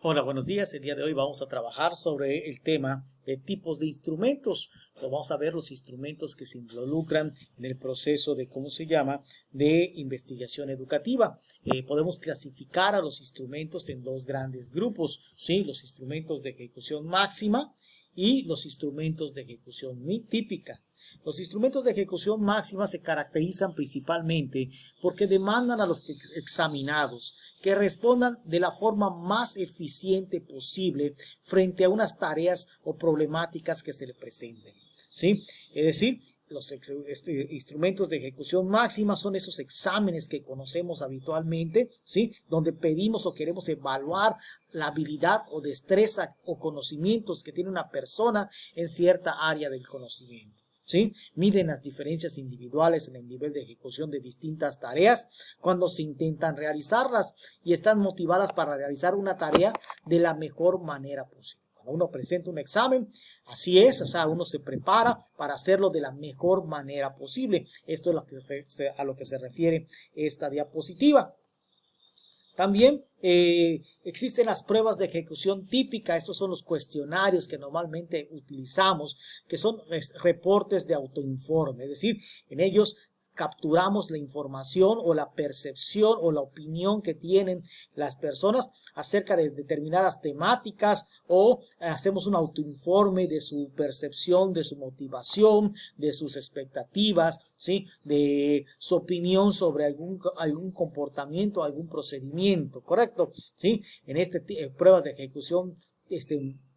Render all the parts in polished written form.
Hola, buenos días. El día de hoy vamos a trabajar sobre el tema de tipos de instrumentos. Vamos a ver los instrumentos que se involucran en el proceso de, de investigación educativa. Podemos clasificar a los instrumentos en dos grandes grupos, ¿sí? Los instrumentos de ejecución máxima y los instrumentos de ejecución típica. Los instrumentos de ejecución máxima se caracterizan principalmente porque demandan a los examinados que respondan de la forma más eficiente posible frente a unas tareas o problemáticas que se le presenten, ¿sí? Es decir, los instrumentos de ejecución máxima son esos exámenes que conocemos habitualmente, ¿sí? Donde pedimos o queremos evaluar la habilidad o destreza o conocimientos que tiene una persona en cierta área del conocimiento, ¿sí? Miden las diferencias individuales en el nivel de ejecución de distintas tareas cuando se intentan realizarlas y están motivadas para realizar una tarea de la mejor manera posible. Cuando uno presenta un examen, así es, o sea, uno se prepara para hacerlo de la mejor manera posible. Esto es a lo que se refiere esta diapositiva. También existen las pruebas de ejecución típica. Estos son los cuestionarios que normalmente utilizamos, que son reportes de autoinforme. Es decir, en ellos capturamos la información o la percepción o la opinión que tienen las personas acerca de determinadas temáticas, o hacemos un autoinforme de su percepción, de su motivación, de sus expectativas, ¿sí? De su opinión sobre algún comportamiento, algún procedimiento, ¿correcto? ¿Sí? En pruebas de ejecución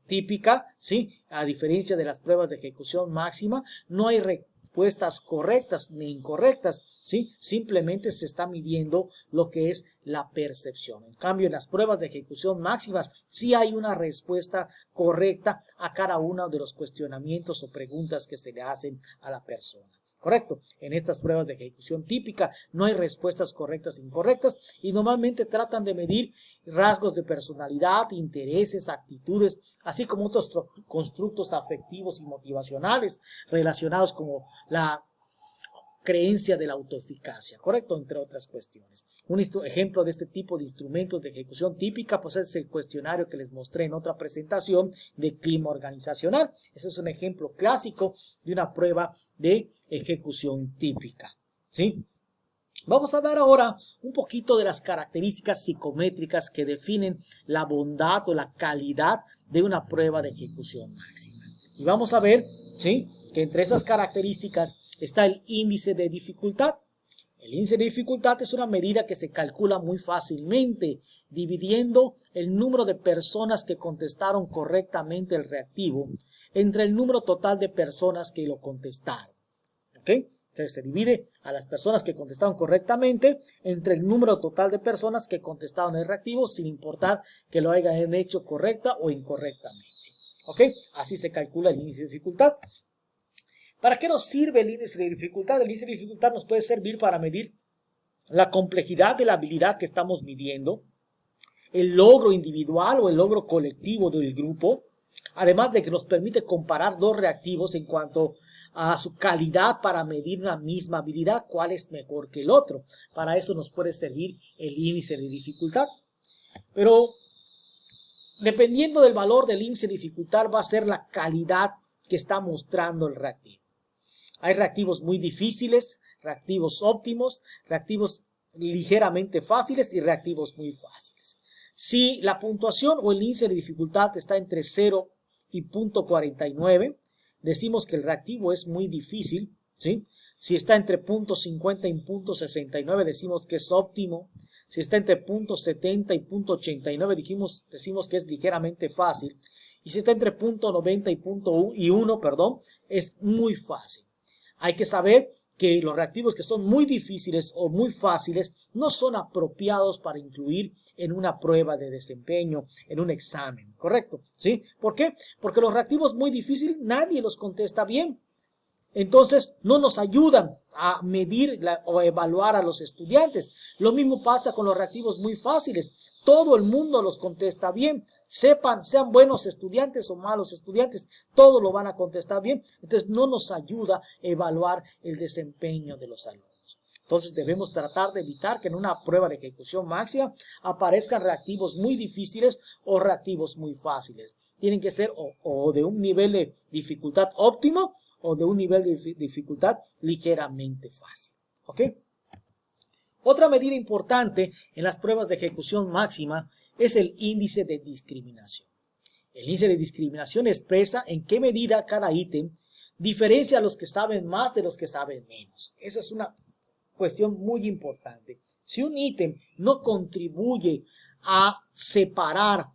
típica, ¿sí? A diferencia de las pruebas de ejecución máxima, no hay respuestas correctas ni incorrectas, ¿sí? Simplemente se está midiendo lo que es la percepción. En cambio, en las pruebas de ejecución máximas sí hay una respuesta correcta a cada uno de los cuestionamientos o preguntas que se le hacen a la persona. Correcto. En estas pruebas de ejecución típica no hay respuestas correctas e incorrectas y normalmente tratan de medir rasgos de personalidad, intereses, actitudes, así como otros constructos afectivos y motivacionales relacionados con la creencia de la autoeficacia, ¿correcto? Entre otras cuestiones. Un ejemplo de este tipo de instrumentos de ejecución típica, pues es el cuestionario que les mostré en otra presentación de clima organizacional. Ese es un ejemplo clásico de una prueba de ejecución típica, ¿sí? Vamos a hablar ahora un poquito de las características psicométricas que definen la bondad o la calidad de una prueba de ejecución máxima. Y vamos a ver, ¿sí?, que entre esas características está el índice de dificultad. El índice de dificultad es una medida que se calcula muy fácilmente, dividiendo el número de personas que contestaron correctamente el reactivo entre el número total de personas que lo contestaron. ¿Ok? Entonces se divide a las personas que contestaron correctamente entre el número total de personas que contestaron el reactivo, sin importar que lo hayan hecho correcta o incorrectamente. ¿Ok? Así se calcula el índice de dificultad. ¿Para qué nos sirve el índice de dificultad? El índice de dificultad nos puede servir para medir la complejidad de la habilidad que estamos midiendo, el logro individual o el logro colectivo del grupo, además de que nos permite comparar dos reactivos en cuanto a su calidad para medir una misma habilidad, cuál es mejor que el otro. Para eso nos puede servir el índice de dificultad. Pero dependiendo del valor del índice de dificultad va a ser la calidad que está mostrando el reactivo. Hay reactivos muy difíciles, reactivos óptimos, reactivos ligeramente fáciles y reactivos muy fáciles. Si la puntuación o el índice de dificultad está entre 0 y 0.49, decimos que el reactivo es muy difícil, ¿sí? Si está entre 0.50 y 0.69, decimos que es óptimo. Si está entre 0.70 y 0.89, decimos que es ligeramente fácil. Y si está entre 0.90 y 1, es muy fácil. Hay que saber que los reactivos que son muy difíciles o muy fáciles no son apropiados para incluir en una prueba de desempeño, en un examen, ¿correcto? ¿Sí? ¿Por qué? Porque los reactivos muy difíciles nadie los contesta bien. Entonces no nos ayudan a medir o evaluar a los estudiantes. Lo mismo pasa con los reactivos muy fáciles. Todo el mundo los contesta bien. Sean buenos estudiantes o malos estudiantes, todos lo van a contestar bien. Entonces no nos ayuda a evaluar el desempeño de los alumnos. Entonces debemos tratar de evitar que en una prueba de ejecución máxima aparezcan reactivos muy difíciles o reactivos muy fáciles. Tienen que ser o de un nivel de dificultad óptimo o de un nivel de dificultad ligeramente fácil. ¿Ok? Otra medida importante en las pruebas de ejecución máxima es el índice de discriminación. El índice de discriminación expresa en qué medida cada ítem diferencia a los que saben más de los que saben menos. Esa es una cuestión muy importante. Si un ítem no contribuye a separar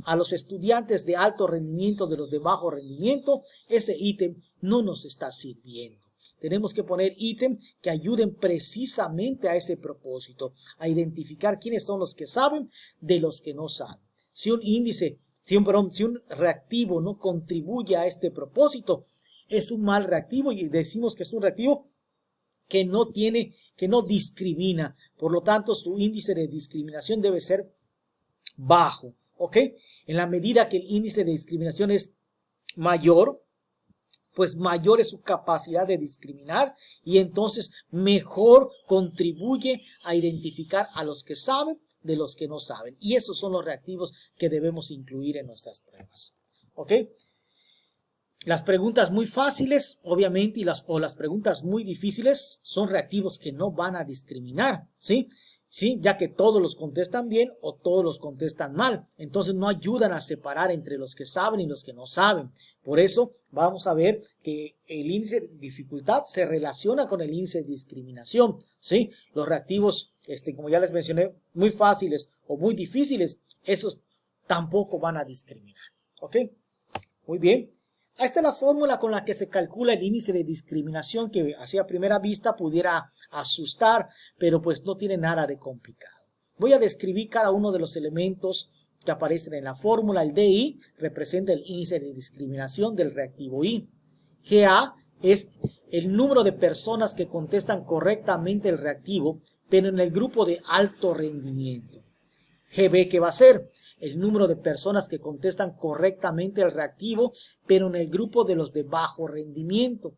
a los estudiantes de alto rendimiento de los de bajo rendimiento, ese ítem no nos está sirviendo. Tenemos que poner ítems que ayuden precisamente a ese propósito, a identificar quiénes son los que saben de los que no saben. Si un reactivo no contribuye a este propósito, es un mal reactivo y decimos que es un reactivo que no discrimina. Por lo tanto, su índice de discriminación debe ser bajo. ¿Ok? En la medida que el índice de discriminación es mayor, pues mayor es su capacidad de discriminar y entonces mejor contribuye a identificar a los que saben de los que no saben. Y esos son los reactivos que debemos incluir en nuestras pruebas. ¿Ok? Las preguntas muy fáciles, obviamente, o las preguntas muy difíciles son reactivos que no van a discriminar, ¿sí? ¿Sí? Ya que todos los contestan bien o todos los contestan mal. Entonces no ayudan a separar entre los que saben y los que no saben. Por eso vamos a ver que el índice de dificultad se relaciona con el índice de discriminación, ¿sí? Los reactivos, como ya les mencioné, muy fáciles o muy difíciles, esos tampoco van a discriminar. ¿Ok? Muy bien. Esta es la fórmula con la que se calcula el índice de discriminación que así a primera vista pudiera asustar, pero pues no tiene nada de complicado. Voy a describir cada uno de los elementos que aparecen en la fórmula. El DI representa el índice de discriminación del reactivo I. GA es el número de personas que contestan correctamente el reactivo, pero en el grupo de alto rendimiento. GB, ¿qué va a ser? El número de personas que contestan correctamente el reactivo, pero en el grupo de los de bajo rendimiento.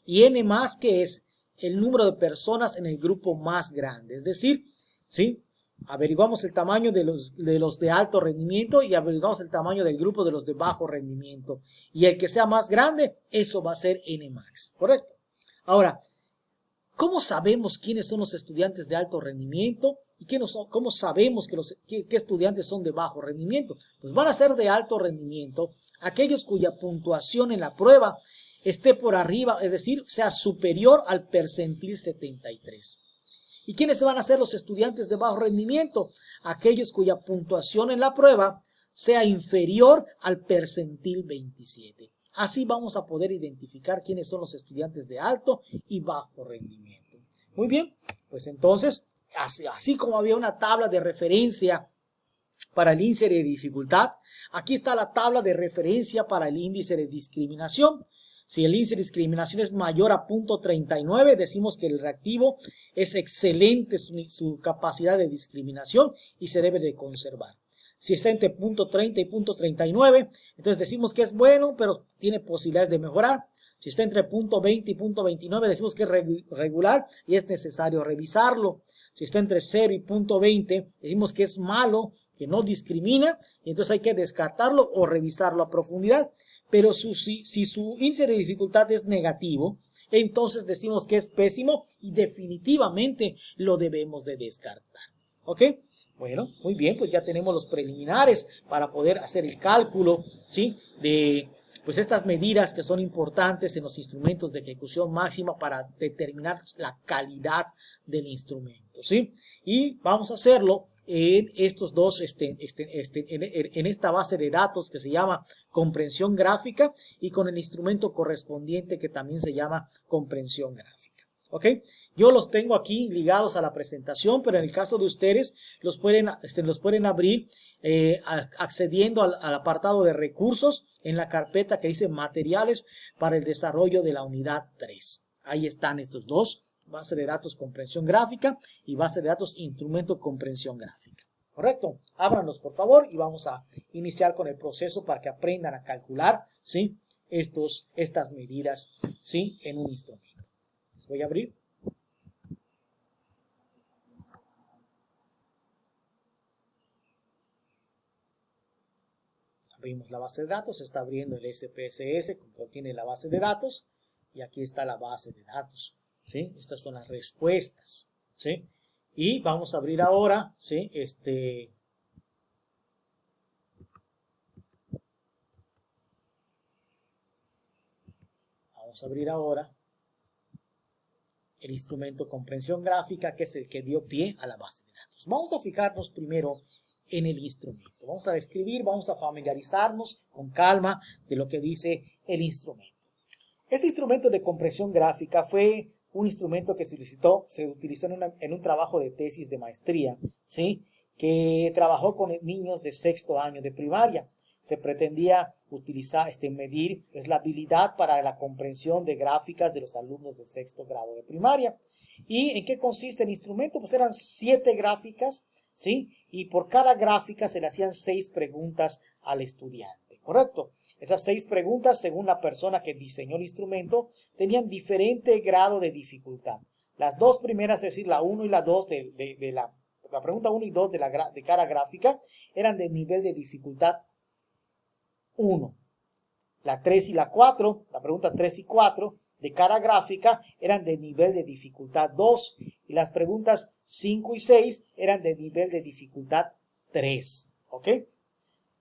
Y N más, que es el número de personas en el grupo más grande. Es decir, ¿sí? Averiguamos el tamaño de los de alto rendimiento y averiguamos el tamaño del grupo de los de bajo rendimiento. Y el que sea más grande, eso va a ser N max. ¿Correcto? Ahora, ¿cómo sabemos quiénes son los estudiantes de alto rendimiento? ¿Y cómo sabemos qué estudiantes son de bajo rendimiento? Pues van a ser de alto rendimiento aquellos cuya puntuación en la prueba esté por arriba, es decir, sea superior al percentil 73. ¿Y quiénes van a ser los estudiantes de bajo rendimiento? Aquellos cuya puntuación en la prueba sea inferior al percentil 27. Así vamos a poder identificar quiénes son los estudiantes de alto y bajo rendimiento. Muy bien, pues entonces, así como había una tabla de referencia para el índice de dificultad, aquí está la tabla de referencia para el índice de discriminación. Si el índice de discriminación es mayor a 0.39, decimos que el reactivo es excelente su capacidad de discriminación y se debe de conservar. Si está entre 0.30 y 0.39, entonces decimos que es bueno, pero tiene posibilidades de mejorar. Si está entre 0.20 y 0.29, decimos que es regular y es necesario revisarlo. Si está entre 0 y 0.20, decimos que es malo, que no discrimina, y entonces hay que descartarlo o revisarlo a profundidad. Pero si su índice de dificultad es negativo, entonces decimos que es pésimo y definitivamente lo debemos de descartar. ¿Ok? Bueno, muy bien, pues ya tenemos los preliminares para poder hacer el cálculo, ¿sí? De pues estas medidas que son importantes en los instrumentos de ejecución máxima para determinar la calidad del instrumento, ¿sí? Y vamos a hacerlo en estos dos, en esta base de datos que se llama comprensión gráfica y con el instrumento correspondiente que también se llama comprensión gráfica. ¿Ok? Yo los tengo aquí ligados a la presentación, pero en el caso de ustedes los pueden abrir accediendo al apartado de recursos en la carpeta que dice materiales para el desarrollo de la unidad 3. Ahí están estos dos, base de datos comprensión gráfica y base de datos instrumento comprensión gráfica. ¿Correcto? Ábranlos por favor y vamos a iniciar con el proceso para que aprendan a calcular, ¿sí? Estas medidas, ¿sí? En un instrumento. Les voy a abrir. Abrimos la base de datos, se está abriendo el SPSS que contiene la base de datos y aquí está la base de datos, ¿sí? Estas son las respuestas, ¿sí? Y vamos a abrir ahora, ¿sí? Vamos a abrir ahora el instrumento comprensión gráfica, que es el que dio pie a la base de datos. Vamos a fijarnos primero en el instrumento. Vamos a describir, vamos a familiarizarnos con calma de lo que dice el instrumento. Este instrumento de comprensión gráfica fue un instrumento que se utilizó en un trabajo de tesis de maestría, ¿sí? Que trabajó con niños de sexto año de primaria. Se pretendía utilizar, medir la habilidad para la comprensión de gráficas de los alumnos de sexto grado de primaria. ¿Y en qué consiste el instrumento? Pues eran 7 gráficas, ¿sí? Y por cada gráfica se le hacían 6 preguntas al estudiante, ¿correcto? Esas 6 preguntas, según la persona que diseñó el instrumento, tenían diferente grado de dificultad. Las 2 primeras, es decir, la 1 y la 2 la pregunta 1 y 2 de cada gráfica, eran de nivel de dificultad 1. La 3 y la 4, la pregunta 3 y 4 de cada gráfica eran de nivel de dificultad 2 y las preguntas 5 y 6 eran de nivel de dificultad 3. ¿Ok?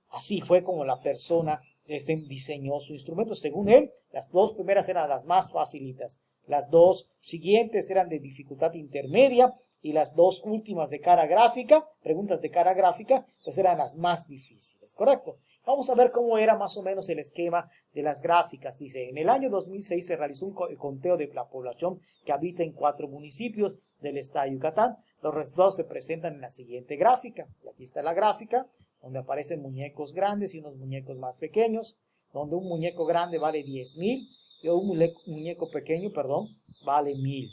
Así fue como la persona diseñó su instrumento. Según él, las 2 primeras eran las más facilitas. Las 2 siguientes eran de dificultad intermedia y las 2 últimas de cada gráfica, preguntas de cada gráfica, pues eran las más difíciles, ¿correcto? Vamos a ver cómo era más o menos el esquema de las gráficas. Dice, en el año 2006 se realizó el conteo de la población que habita en 4 municipios del estado de Yucatán. Los resultados se presentan en la siguiente gráfica. Y aquí está la gráfica, donde aparecen muñecos grandes y unos muñecos más pequeños, donde un muñeco grande vale 10,000 y un muñeco pequeño, vale 1,000.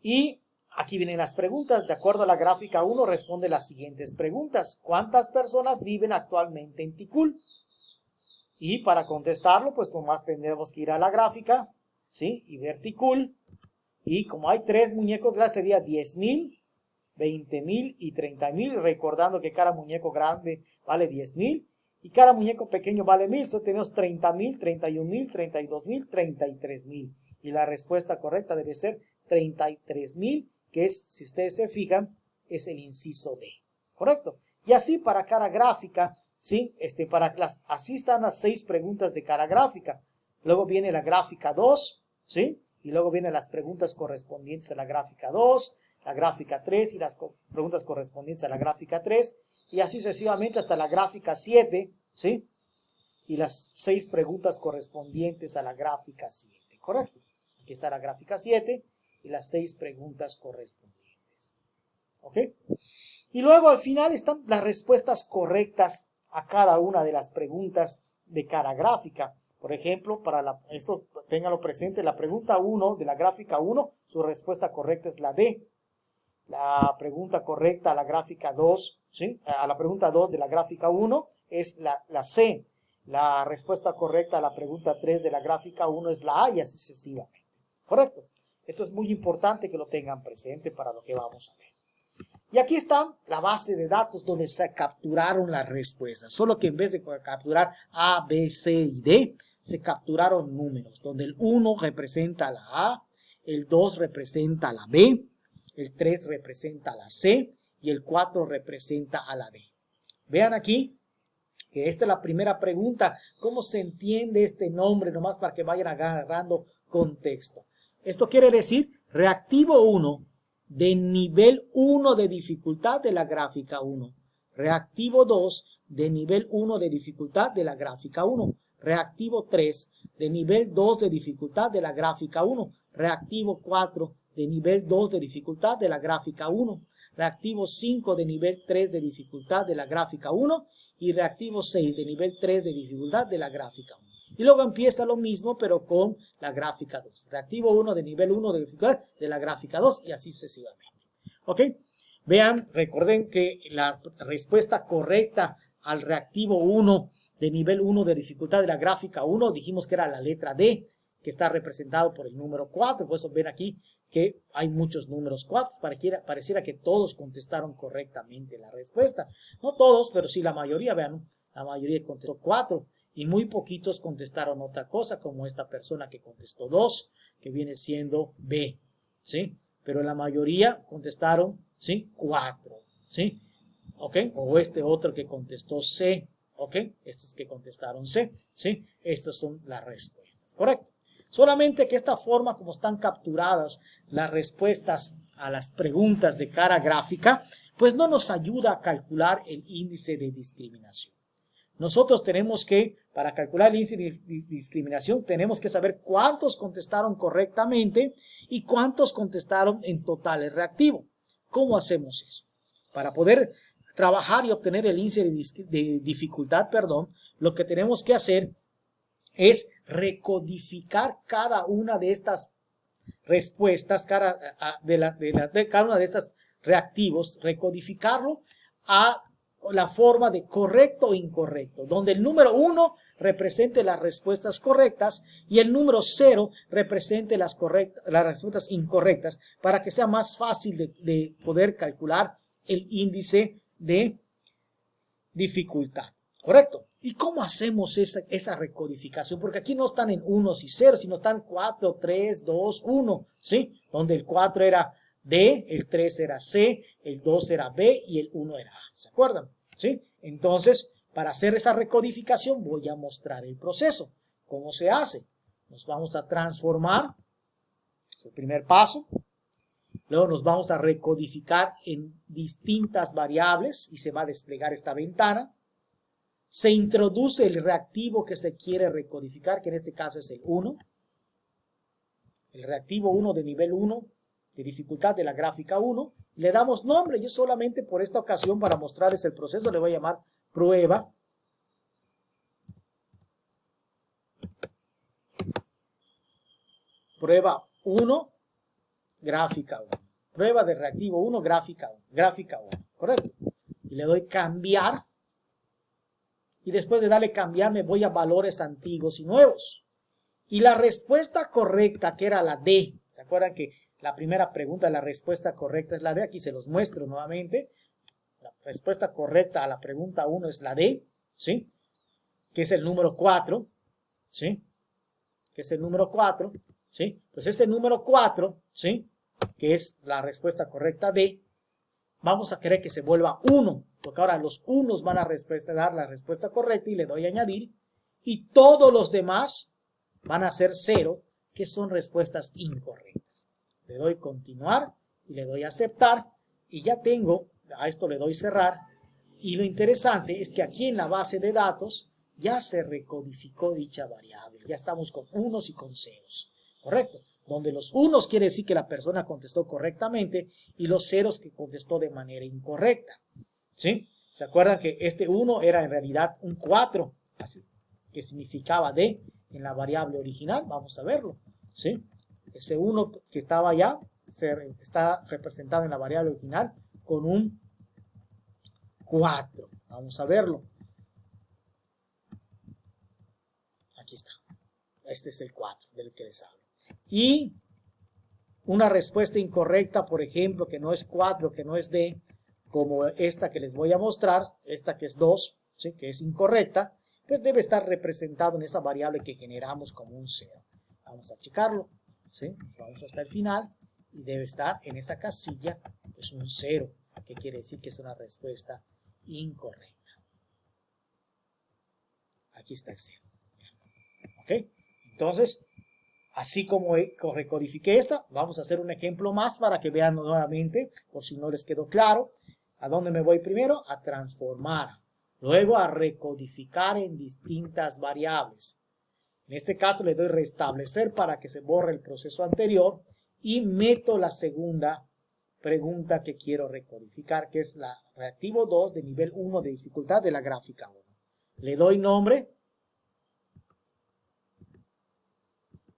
Y aquí vienen las preguntas. De acuerdo a la gráfica 1, responde las siguientes preguntas. ¿Cuántas personas viven actualmente en Ticul? Y para contestarlo, pues nomás tendremos que ir a la gráfica, ¿sí? Y ver Ticul. Y como hay 3 muñecos grandes, sería 10,000, 20,000 y 30,000. Recordando que cada muñeco grande vale 10,000 y cada muñeco pequeño vale 1,000. Entonces tenemos 30,000, 31,000, 32,000, 33,000. Y la respuesta correcta debe ser 33,000, que es, si ustedes se fijan, es el inciso D, ¿correcto? Y así para cada gráfica, ¿sí? Así están las 6 preguntas de cada gráfica. Luego viene la gráfica 2, ¿sí? Y luego vienen las preguntas correspondientes a la gráfica 2, la gráfica 3 y las preguntas correspondientes a la gráfica 3, y así sucesivamente hasta la gráfica 7, ¿sí? Y las 6 preguntas correspondientes a la gráfica 7, ¿correcto? Aquí está la gráfica 7 y las 6 preguntas correspondientes. ¿Ok? Y luego al final están las respuestas correctas a cada una de las preguntas de cada gráfica. Por ejemplo, esto ténganlo presente, la pregunta 1 de la gráfica 1, su respuesta correcta es la D. La pregunta correcta a la gráfica 2, ¿sí? A la pregunta 2 de la gráfica 1 es la C. La respuesta correcta a la pregunta 3 de la gráfica 1 es la A y así sucesivamente. ¿Correcto? Esto es muy importante que lo tengan presente para lo que vamos a ver. Y aquí está la base de datos donde se capturaron las respuestas. Solo que en vez de capturar A, B, C y D, se capturaron números, donde el 1 representa a la A, el 2 representa a la B, el 3 representa a la C y el 4 representa a la D. Vean aquí que esta es la primera pregunta. ¿Cómo se entiende este nombre? Nomás para que vayan agarrando contexto. Esto quiere decir reactivo 1 de nivel 1 de dificultad de la gráfica 1. Reactivo 2 de nivel 1 de dificultad de la gráfica 1. Reactivo 3 de nivel 2 de dificultad de la gráfica 1. Reactivo 4 de nivel 2 de dificultad de la gráfica 1. Reactivo 5 de nivel 3 de dificultad de la gráfica 1. Y reactivo 6 de nivel 3 de dificultad de la gráfica 1. Y luego empieza lo mismo, pero con la gráfica 2. Reactivo 1 de nivel 1 de dificultad de la gráfica 2 y así sucesivamente. ¿Ok? Vean, recuerden que la respuesta correcta al reactivo 1 de nivel 1 de dificultad de la gráfica 1, dijimos que era la letra D, que está representado por el número 4. Por eso ven aquí que hay muchos números 4. Pareciera que todos contestaron correctamente la respuesta. No todos, pero sí la mayoría. Vean, La mayoría contestó 4 y muy poquitos contestaron otra cosa, como esta persona que contestó 2, que viene siendo B, ¿sí? Pero la mayoría contestaron, ¿sí? 4, ¿sí? ¿Ok? O este otro que contestó C, ¿ok? Estos que contestaron C, ¿sí? Estas son las respuestas, ¿correcto? Solamente que esta forma, como están capturadas las respuestas a las preguntas de cara gráfica, pues no nos ayuda a calcular el índice de discriminación. Nosotros tenemos que, para calcular el índice de discriminación, tenemos que saber cuántos contestaron correctamente y cuántos contestaron en total el reactivo. ¿Cómo hacemos eso? Para poder trabajar y obtener el índice de dificultad, lo que tenemos que hacer es recodificar cada una de estas respuestas, cada una de estas reactivos, recodificarlo a la forma de correcto o incorrecto, donde el número 1 represente las respuestas correctas y el número 0 represente las respuestas incorrectas, para que sea más fácil de poder calcular el índice de dificultad, ¿correcto? ¿Y cómo hacemos esa recodificación? Porque aquí no están en unos y ceros, sino están 4, 3, 2, 1, ¿sí? Donde el 4 era D, el 3 era C, el 2 era B y el 1 era A. ¿Se acuerdan? ¿Sí? Entonces, para hacer esa recodificación voy a mostrar el proceso. ¿Cómo se hace? Nos vamos a transformar. Es el primer paso. Luego nos vamos a recodificar en distintas variables y se va a desplegar esta ventana. Se introduce el reactivo que se quiere recodificar, que en este caso es el 1. El reactivo 1 de nivel 1, de dificultad de la gráfica 1. Le damos nombre. Yo solamente por esta ocasión, para mostrarles el proceso, le voy a llamar prueba. Prueba 1, gráfica 1. Prueba de reactivo 1, gráfica 1. Gráfica 1, ¿correcto? Y le doy cambiar. Y después de darle cambiar me voy a valores antiguos y nuevos. Y la respuesta correcta, que era la D, ¿se acuerdan que la primera pregunta, la respuesta correcta es la D? Aquí se los muestro nuevamente. La respuesta correcta a la pregunta 1 es la D, ¿sí? Que es el número 4, ¿sí? Que es el número 4, ¿sí? Pues este número 4, ¿sí? Que es la respuesta correcta D, vamos a querer que se vuelva 1, porque ahora los unos van a dar la respuesta correcta y le doy a añadir, y todos los demás van a ser 0, que son respuestas incorrectas. Le doy continuar y le doy aceptar, y ya tengo, a esto le doy cerrar, y lo interesante es que aquí en la base de datos ya se recodificó dicha variable, ya estamos con unos y con ceros, ¿correcto? Donde los unos quiere decir que la persona contestó correctamente y los ceros que contestó de manera incorrecta, ¿sí? ¿Se acuerdan que este 1 era en realidad un 4, así, que significaba D en la variable original? Vamos a verlo, ¿sí? Ese 1 que estaba allá está representado en la variable original con un 4. Vamos a verlo. Aquí está. Este es el 4 del que les hablo. Y una respuesta incorrecta, por ejemplo, que no es 4, que no es D, como esta que les voy a mostrar, esta que es 2, ¿sí? Que es incorrecta, pues debe estar representado en esa variable que generamos como un 0. Vamos a checarlo, ¿sí? Vamos hasta el final y debe estar en esa casilla, pues un 0, que quiere decir que es una respuesta incorrecta. Aquí está el 0. ¿Ok? Entonces, así como recodifiqué esta, vamos a hacer un ejemplo más para que vean nuevamente, por si no les quedó claro. ¿A dónde me voy primero? A transformar. Luego a recodificar en distintas variables. En este caso le doy restablecer para que se borre el proceso anterior y meto la segunda pregunta que quiero recodificar, que es la reactivo 2 de nivel 1 de dificultad de la gráfica 1. Le doy nombre.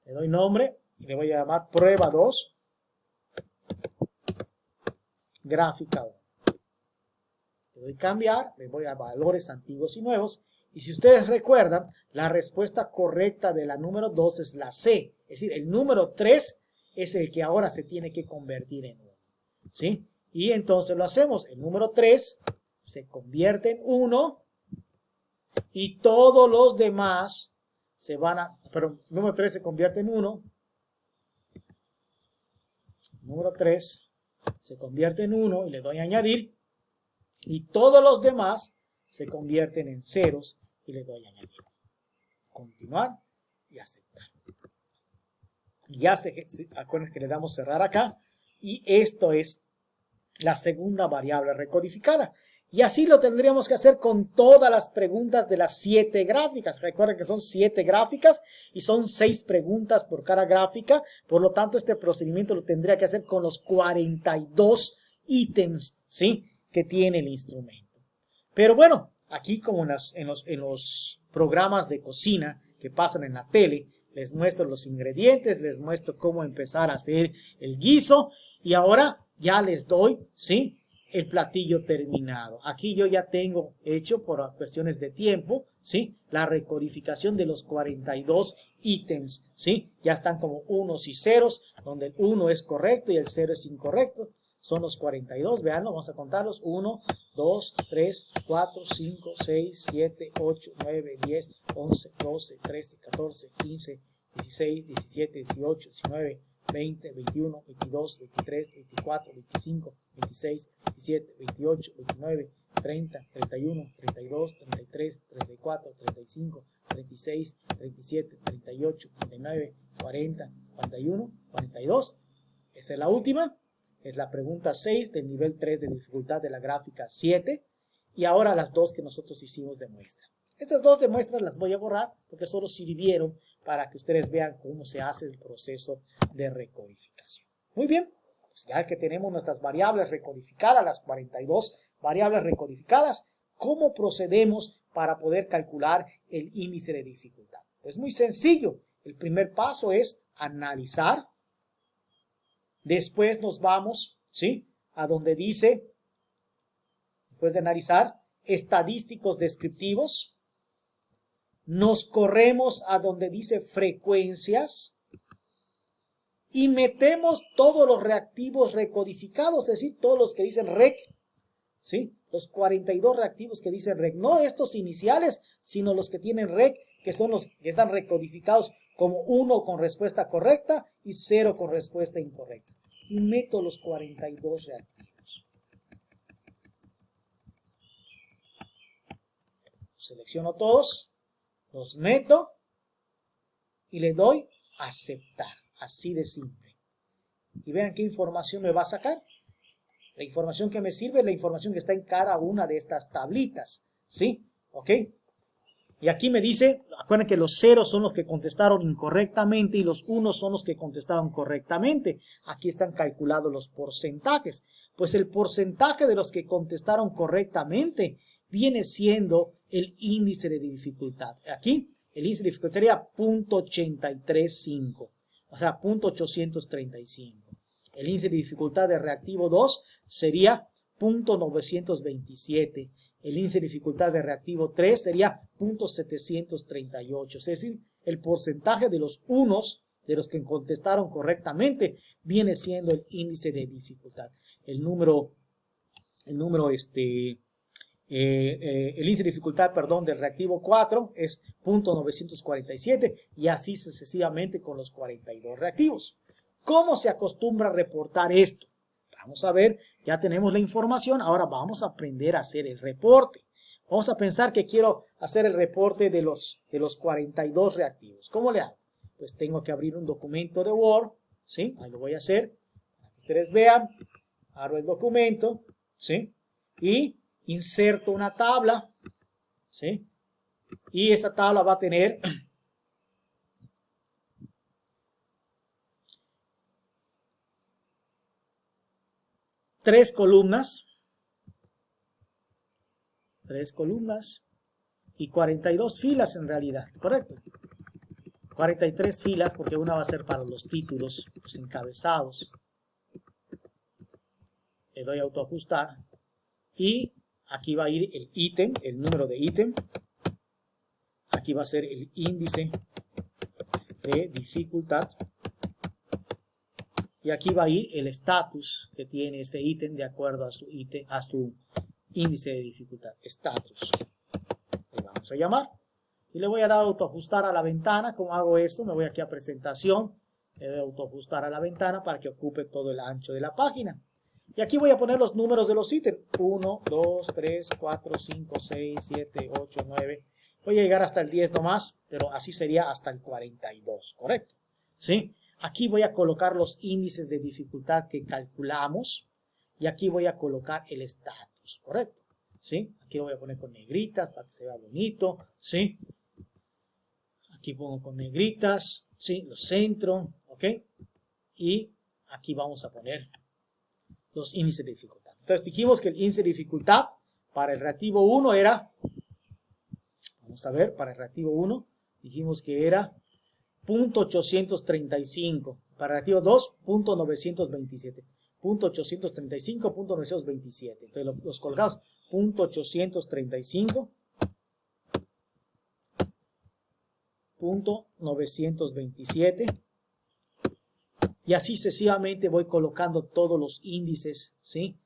Le doy nombre y le voy a llamar prueba 2, gráfica 1. Le doy cambiar, le voy a valores antiguos y nuevos. Y si ustedes recuerdan, la respuesta correcta de la número 2 es la C. Es decir, el número 3 es el que ahora se tiene que convertir en 1. ¿Sí? Y entonces lo hacemos. El número 3 se convierte en 1 y todos los demás se van a, pero número 3 se convierte en 1, número 3 se convierte en 1 y le doy a añadir, y todos los demás se convierten en ceros y le doy a añadir. Continuar y aceptar. Ya acuérdense que le damos cerrar acá, y esto es la segunda variable recodificada. Y así lo tendríamos que hacer con todas las preguntas de las 7 gráficas. Recuerden que son 7 gráficas y son 6 preguntas por cada gráfica. Por lo tanto, este procedimiento lo tendría que hacer con los 42 ítems, ¿sí?, que tiene el instrumento. Pero bueno, aquí como en los programas de cocina que pasan en la tele, les muestro los ingredientes, les muestro cómo empezar a hacer el guiso y ahora ya les doy, ¿sí?, el platillo terminado. Aquí yo ya tengo hecho por cuestiones de tiempo, ¿sí?, la recodificación de los 42 ítems, ¿sí? Ya están como unos y ceros, donde el 1 es correcto y el 0 es incorrecto. Son los 42, veanlo, vamos a contarlos. 1, 2, 3, 4, 5, 6, 7, 8, 9, 10, 11, 12, 13, 14, 15, 16, 17, 18, 19, 20, 21, 22, 23, 24, 25, 26, 27, 28, 29, 30, 31, 32, 33, 34, 35, 36, 37, 38, 39, 40, 41, 42. Esa es la última. Es la pregunta 6 del nivel 3 de dificultad de la gráfica 7. Y ahora las dos que nosotros hicimos de muestra. Estas dos de muestra las voy a borrar porque solo sirvieron para que ustedes vean cómo se hace el proceso de recodificación. Muy bien, pues ya que tenemos nuestras variables recodificadas, las 42 variables recodificadas, ¿cómo procedemos para poder calcular el índice de dificultad? Pues muy sencillo. El primer paso es analizar. Después nos vamos, ¿sí?, a donde dice, después de analizar, estadísticos descriptivos. Nos corremos a donde dice frecuencias y metemos todos los reactivos recodificados, es decir, todos los que dicen rec, ¿sí?, los 42 reactivos que dicen rec, no estos iniciales, sino los que tienen rec, que son los que están recodificados como 1 con respuesta correcta y 0 con respuesta incorrecta. Y meto los 42 reactivos. Selecciono todos, los meto y le doy aceptar. Así de simple. Y vean qué información me va a sacar. La información que me sirve es la información que está en cada una de estas tablitas. ¿Sí? ¿Ok? Y aquí me dice, acuérdense que los ceros son los que contestaron incorrectamente y los unos son los que contestaron correctamente. Aquí están calculados los porcentajes. Pues el porcentaje de los que contestaron correctamente viene siendo el índice de dificultad. Aquí el índice de dificultad sería 0.835, o sea, 0.835. El índice de dificultad de reactivo 2 sería 0.927. El índice de dificultad de reactivo 3 sería 0.738. Es decir, el porcentaje de los unos, de los que contestaron correctamente, viene siendo el índice de dificultad. El índice de dificultad, del reactivo 4 es 0.947 y así sucesivamente con los 42 reactivos. ¿Cómo se acostumbra a reportar esto? Vamos a ver, ya tenemos la información, ahora vamos a aprender a hacer el reporte. Vamos a pensar que quiero hacer el reporte de los 42 reactivos. ¿Cómo le hago? Pues tengo que abrir un documento de Word, ¿sí? Ahí lo voy a hacer, para que ustedes vean. Abro el documento, ¿sí? Y inserto una tabla, ¿sí? Y esa tabla va a tener tres columnas y 42 filas en realidad, ¿correcto? 43 filas porque una va a ser para los títulos, los encabezados. Le doy a autoajustar y aquí va a ir el ítem, el número de ítem. Aquí va a ser el índice de dificultad. Y aquí va a ir el estatus que tiene este ítem de acuerdo a su índice de dificultad. Estatus. Le damos vamos a llamar. Y le voy a dar autoajustar a la ventana. ¿Cómo hago esto? Me voy aquí a presentación. Le doy autoajustar a la ventana para que ocupe todo el ancho de la página. Y aquí voy a poner los números de los ítems. 1, 2, 3, 4, 5, 6, 7, 8, 9. Voy a llegar hasta el 10 nomás, pero así sería hasta el 42, ¿correcto? ¿Sí? Aquí voy a colocar los índices de dificultad que calculamos. Y aquí voy a colocar el estatus, ¿correcto? ¿Sí? Aquí lo voy a poner con negritas para que se vea bonito, ¿sí? Aquí pongo con negritas, ¿sí? Los centro, ¿ok? Y aquí vamos a poner los índices de dificultad. Entonces dijimos que el índice de dificultad para el reactivo 1 era, vamos a ver, para el reactivo 1 dijimos que era 0.835, para el reactivo 2, 0.927, 0.835, 0.927. Entonces los colgados, 0.835, 0.927. Y así sucesivamente voy colocando todos los índices, ¿sí?,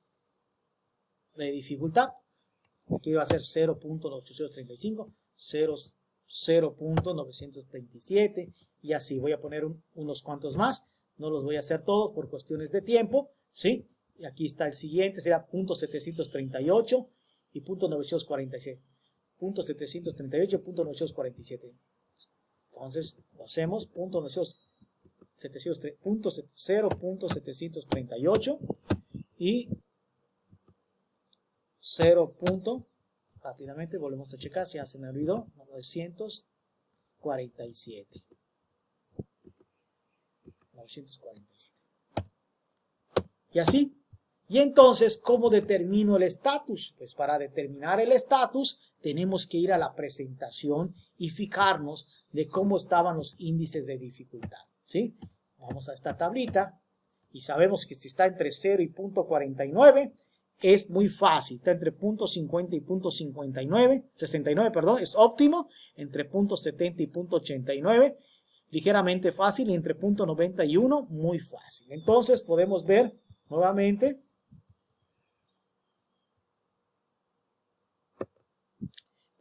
de dificultad. Aquí va a ser 0.835, 0.927 y así. Voy a poner unos cuantos más. No los voy a hacer todos por cuestiones de tiempo, ¿sí? Y aquí está el siguiente, será 0.738 y 0.947. 0.738 y 0.947. Entonces lo hacemos 0.738 y 0. Rápidamente volvemos a checar, si ya se me olvidó, 947. Y así. Y entonces, ¿cómo determino el estatus? Pues para determinar el estatus tenemos que ir a la presentación y fijarnos de cómo estaban los índices de dificultad, ¿sí? Vamos a esta tablita y sabemos que si está entre 0 y 0.49 es muy fácil. Está entre 0.50 y 69, perdón, es óptimo. Entre 0.70 y 0.89, ligeramente fácil. Y entre 0.91, muy fácil. Entonces podemos ver nuevamente.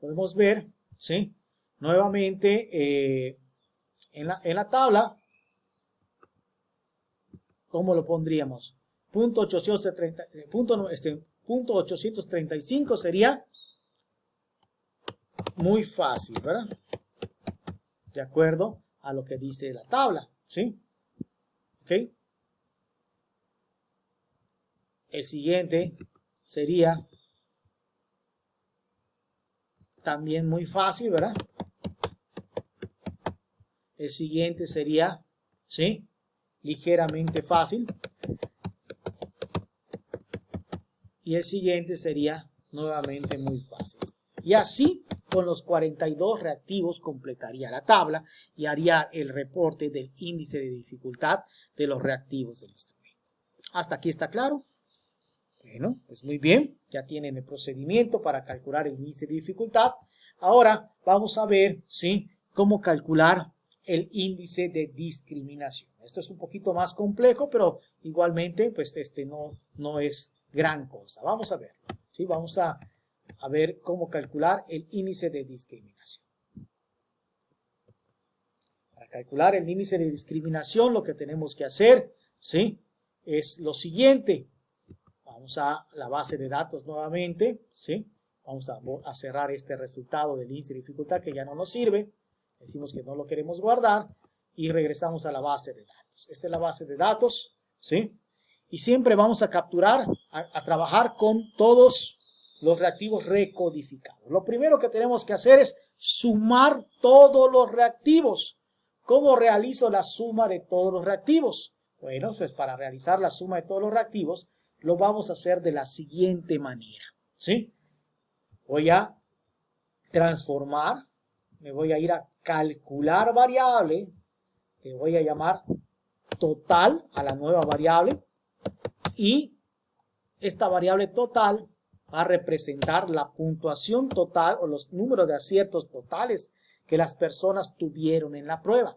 Podemos ver, ¿sí?, nuevamente en la tabla, ¿cómo lo pondríamos? 0.835 sería muy fácil, ¿verdad? De acuerdo a lo que dice la tabla, ¿sí? ¿Ok? El siguiente sería también muy fácil, ¿verdad? El siguiente sería, ¿sí?, ligeramente fácil. Y el siguiente sería nuevamente muy fácil. Y así, con los 42 reactivos, completaría la tabla y haría el reporte del índice de dificultad de los reactivos del instrumento. ¿Hasta aquí está claro? Bueno, pues muy bien. Ya tienen el procedimiento para calcular el índice de dificultad. Ahora vamos a ver, ¿sí?, cómo calcular el índice de discriminación. Esto es un poquito más complejo, pero igualmente, pues no es gran cosa. Vamos a ver, ¿sí? Vamos a ver cómo calcular el índice de discriminación. Para calcular el índice de discriminación, lo que tenemos que hacer, ¿sí?, es lo siguiente. Vamos a la base de datos nuevamente, ¿sí? Vamos a cerrar este resultado del índice de dificultad que ya no nos sirve. Decimos que no lo queremos guardar y regresamos a la base de datos. Esta es la base de datos, ¿sí? Y siempre vamos a capturar, a trabajar con todos los reactivos recodificados. Lo primero que tenemos que hacer es sumar todos los reactivos. ¿Cómo realizo la suma de todos los reactivos? Bueno, pues para realizar la suma de todos los reactivos, lo vamos a hacer de la siguiente manera, ¿sí? Voy a transformar, me voy a ir a calcular variable, que voy a llamar total a la nueva variable, y esta variable total va a representar la puntuación total o los números de aciertos totales que las personas tuvieron en la prueba.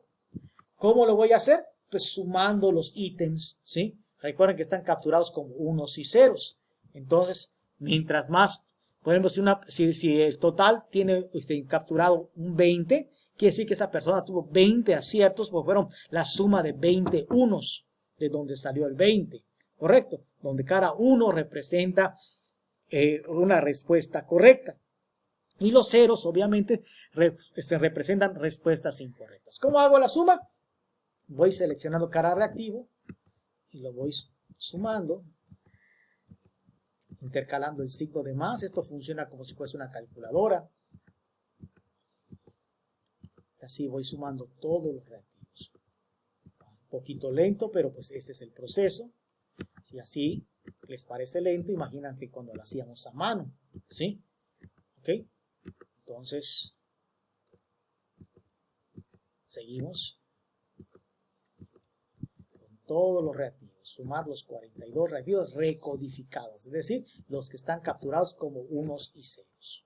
¿Cómo lo voy a hacer? Pues sumando los ítems, ¿sí? Recuerden que están capturados como unos y ceros. Entonces, mientras más Por ejemplo, si el total tiene capturado un 20, quiere decir que esa persona tuvo 20 aciertos, porque fueron la suma de 20 unos, de donde salió el 20, ¿correcto? Donde cada uno representa una respuesta correcta. Y los ceros, obviamente, representan respuestas incorrectas. ¿Cómo hago la suma? Voy seleccionando cada reactivo y lo voy sumando, intercalando el signo de más. Esto funciona como si fuese una calculadora. Y así voy sumando todos los reactivos. Un poquito lento, pero pues este es el proceso. Si así les parece lento, imagínense cuando lo hacíamos a mano, ¿sí? ¿Ok? Entonces, seguimos con todos los reactivos. Sumar los 42 reactivos recodificados, es decir, los que están capturados como unos y ceros.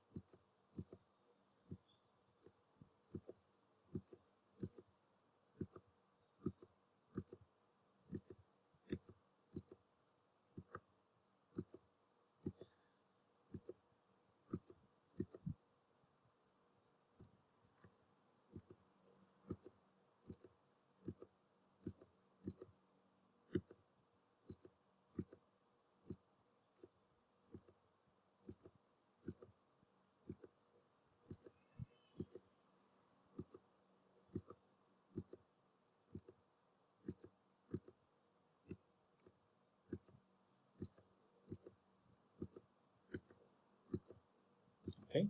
¿Ok?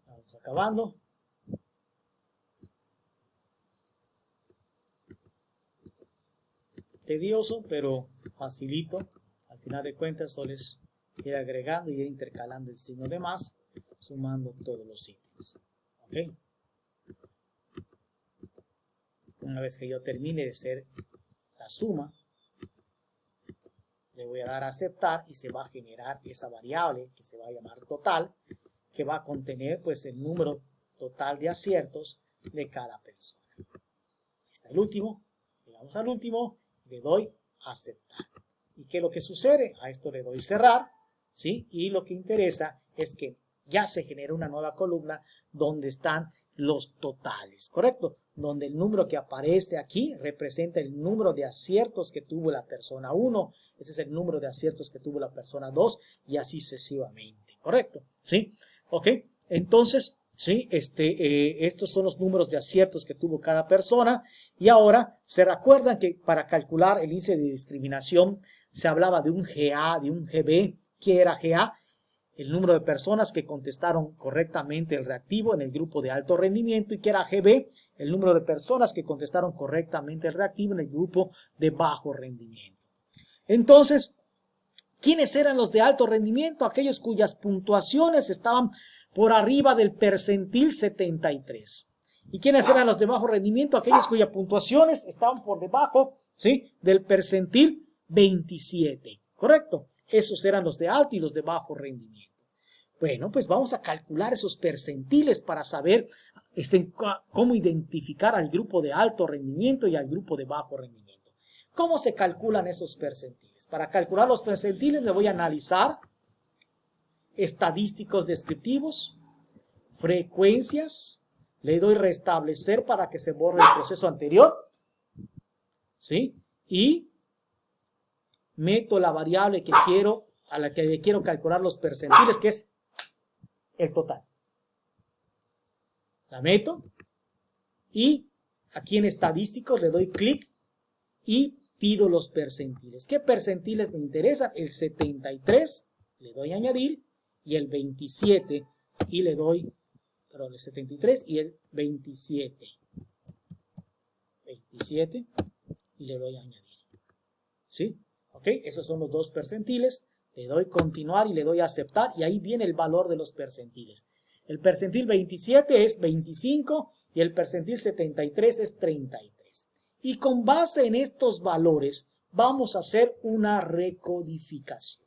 Vamos acabando. Tedioso, pero facilito. Al final de cuentas, solo es ir agregando y ir intercalando el signo de más, sumando todos los ítems. ¿Ok? Una vez que yo termine de hacer la suma, le voy a dar a aceptar y se va a generar esa variable que se va a llamar total, que va a contener pues el número total de aciertos de cada persona. Ahí está el último. Llegamos al último, le doy a aceptar. ¿Y qué es lo que sucede? A esto le doy cerrar, ¿sí? Y lo que interesa es que ya se genera una nueva columna donde están los totales, ¿correcto? Donde el número que aparece aquí representa el número de aciertos que tuvo la persona 1, ese es el número de aciertos que tuvo la persona 2 y así sucesivamente, ¿correcto? ¿Sí? ¿Ok? Entonces, ¿sí? Estos son los números de aciertos que tuvo cada persona y ahora se recuerdan que para calcular el índice de discriminación se hablaba de un GA, de un GB. ¿Qué era GA? El número de personas que contestaron correctamente el reactivo en el grupo de alto rendimiento, y que era GB, el número de personas que contestaron correctamente el reactivo en el grupo de bajo rendimiento. Entonces, ¿quiénes eran los de alto rendimiento? Aquellos cuyas puntuaciones estaban por arriba del percentil 73. ¿Y quiénes eran los de bajo rendimiento? Aquellos cuyas puntuaciones estaban por debajo, ¿sí?, del percentil 27. ¿Correcto? Esos eran los de alto y los de bajo rendimiento. Bueno, pues vamos a calcular esos percentiles para saber cómo identificar al grupo de alto rendimiento y al grupo de bajo rendimiento. ¿Cómo se calculan esos percentiles? Para calcular los percentiles me voy a analizar estadísticos descriptivos, frecuencias, le doy restablecer para que se borre el proceso anterior, ¿sí? Y meto la variable que quiero, a la que le quiero calcular los percentiles, que es el total. La meto y aquí en estadísticos le doy clic y pido los percentiles. ¿Qué percentiles me interesan? El 73, le doy a añadir, y el 27, y le doy, perdón, el 73 y el 27. 27, y le doy a añadir. ¿Sí? ¿Ok? Esos son los dos percentiles. Le doy continuar y le doy a aceptar, y ahí viene el valor de los percentiles. El percentil 27 es 25 y el percentil 73 es 33. Y con base en estos valores vamos a hacer una recodificación.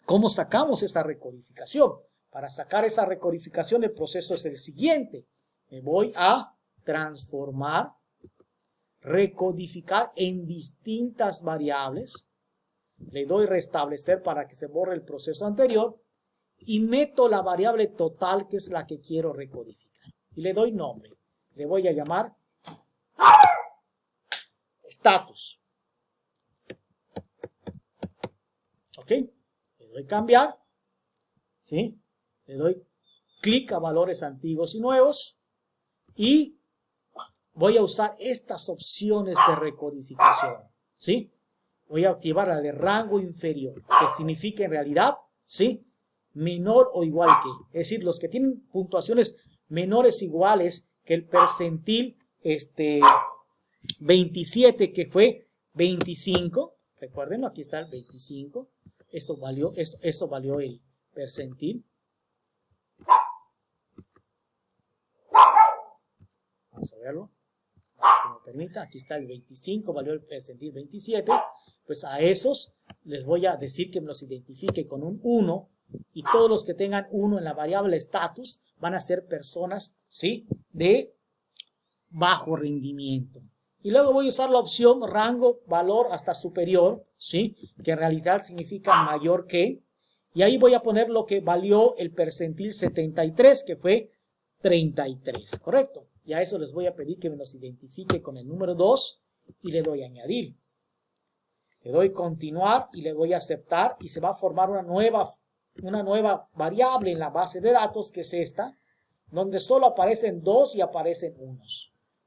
¿Cómo sacamos esa recodificación? Para sacar esa recodificación el proceso es el siguiente. Me voy a transformar, recodificar en distintas variables. Le doy restablecer para que se borre el proceso anterior y meto la variable total, que es la que quiero recodificar. Y le doy nombre. Le voy a llamar status. ¿Ok? Le doy cambiar. ¿Sí? Le doy clic a valores antiguos y nuevos. Y voy a usar estas opciones de recodificación. ¿Sí? Voy a activar la de rango inferior, que significa en realidad, ¿sí?, menor o igual que. Es decir, los que tienen puntuaciones menores o iguales que el percentil 27, que fue 25. Recuerden, aquí está el 25. Esto valió el percentil. Vamos a verlo. Que me permita, aquí está el 25, valió el percentil 27. Pues a esos les voy a decir que me los identifique con un 1, y todos los que tengan 1 en la variable status van a ser personas, ¿sí?, de bajo rendimiento. Y luego voy a usar la opción rango valor hasta superior, ¿sí?, que en realidad significa mayor que, y ahí voy a poner lo que valió el percentil 73, que fue 33, ¿correcto? Y a eso les voy a pedir que me los identifique con el número 2 y le doy a añadir. Le doy continuar y le doy a aceptar, y se va a formar una nueva variable en la base de datos, que es esta, donde solo aparecen 2 y aparecen 1.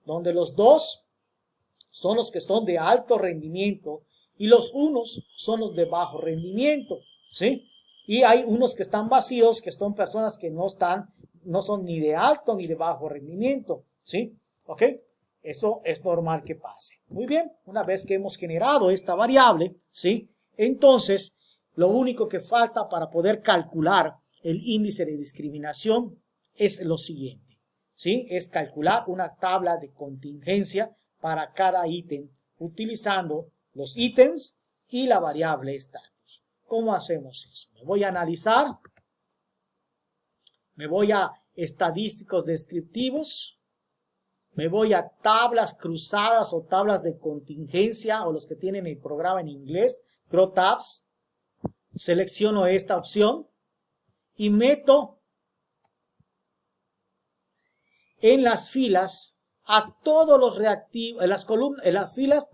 Donde los 2 son los que son de alto rendimiento y los 1 son los de bajo rendimiento, ¿sí? Y hay unos que están vacíos, que son personas que no son ni de alto ni de bajo rendimiento, ¿sí? ¿Ok? Eso es normal que pase. Muy bien, una vez que hemos generado esta variable, ¿sí?, entonces lo único que falta para poder calcular el índice de discriminación es lo siguiente, ¿sí? Es calcular una tabla de contingencia para cada ítem, utilizando los ítems y la variable status. ¿Cómo hacemos eso? Me voy a analizar, me voy a estadísticos descriptivos, me voy a tablas cruzadas o tablas de contingencia, o los que tienen el programa en inglés, CRUTabs. Selecciono esta opción y meto en las filas a todos los reactivos, en las filas,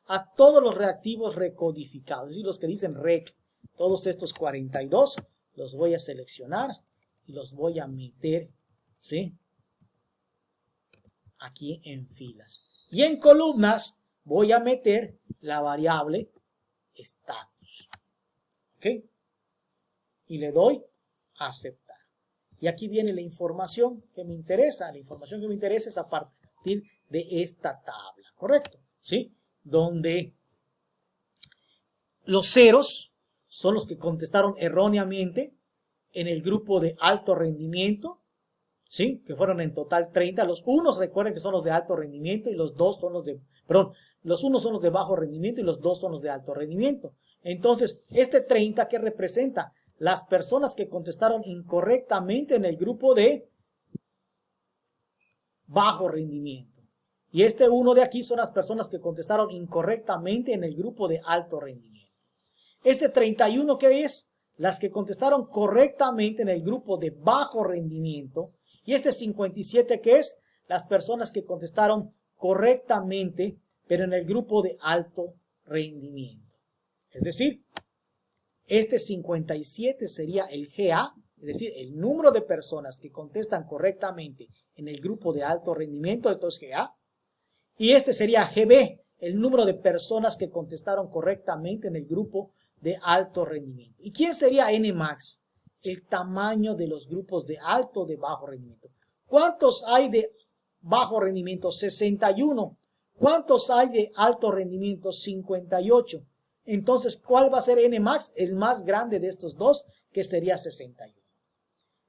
a todos los reactivos recodificados, es decir, los que dicen rec. Todos estos 42 los voy a seleccionar y los voy a meter, ¿sí?, aquí en filas. Y en columnas voy a meter la variable status. ¿Ok? Y le doy a aceptar. Y aquí viene la información que me interesa. La información que me interesa es a partir de esta tabla, ¿correcto? ¿Sí? Donde los ceros son los que contestaron erróneamente en el grupo de alto rendimiento, ¿sí?, que fueron en total 30. Los unos, recuerden que son los de alto rendimiento, y los dos son los de, los unos son los de bajo rendimiento y los dos son los de alto rendimiento. Entonces, este 30, ¿qué representa? Las personas que contestaron incorrectamente en el grupo de bajo rendimiento. Y este 1 de aquí son las personas que contestaron incorrectamente en el grupo de alto rendimiento. Este 31, ¿qué es? Las que contestaron correctamente en el grupo de bajo rendimiento. Y este 57, ¿qué es? Las personas que contestaron correctamente, pero en el grupo de alto rendimiento. Es decir, este 57 sería el GA, es decir, el número de personas que contestan correctamente en el grupo de alto rendimiento, esto es GA. Y este sería GB, el número de personas que contestaron correctamente en el grupo de alto rendimiento. ¿Y quién sería NMAX? El tamaño de los grupos de alto o de bajo rendimiento. ¿Cuántos hay de bajo rendimiento? 61. ¿Cuántos hay de alto rendimiento? 58. Entonces, ¿cuál va a ser NMAX? El más grande de estos dos, que sería 61.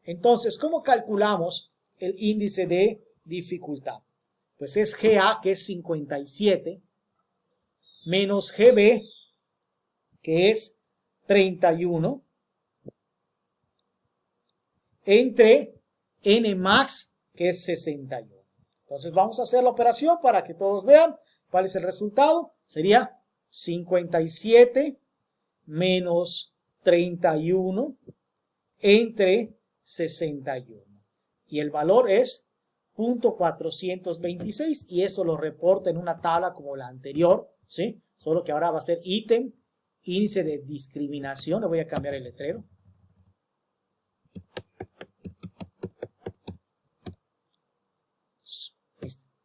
Entonces, ¿cómo calculamos el índice de dificultad? Pues es GA, que es 57, menos GB, que es 31, entre NMAX, que es 61. Entonces vamos a hacer la operación para que todos vean cuál es el resultado. Sería 57 menos 31 entre 61. Y el valor es 0.426 y eso lo reporta en una tabla como la anterior, ¿sí? Solo que ahora va a ser ítem, índice de discriminación. Le voy a cambiar el letrero.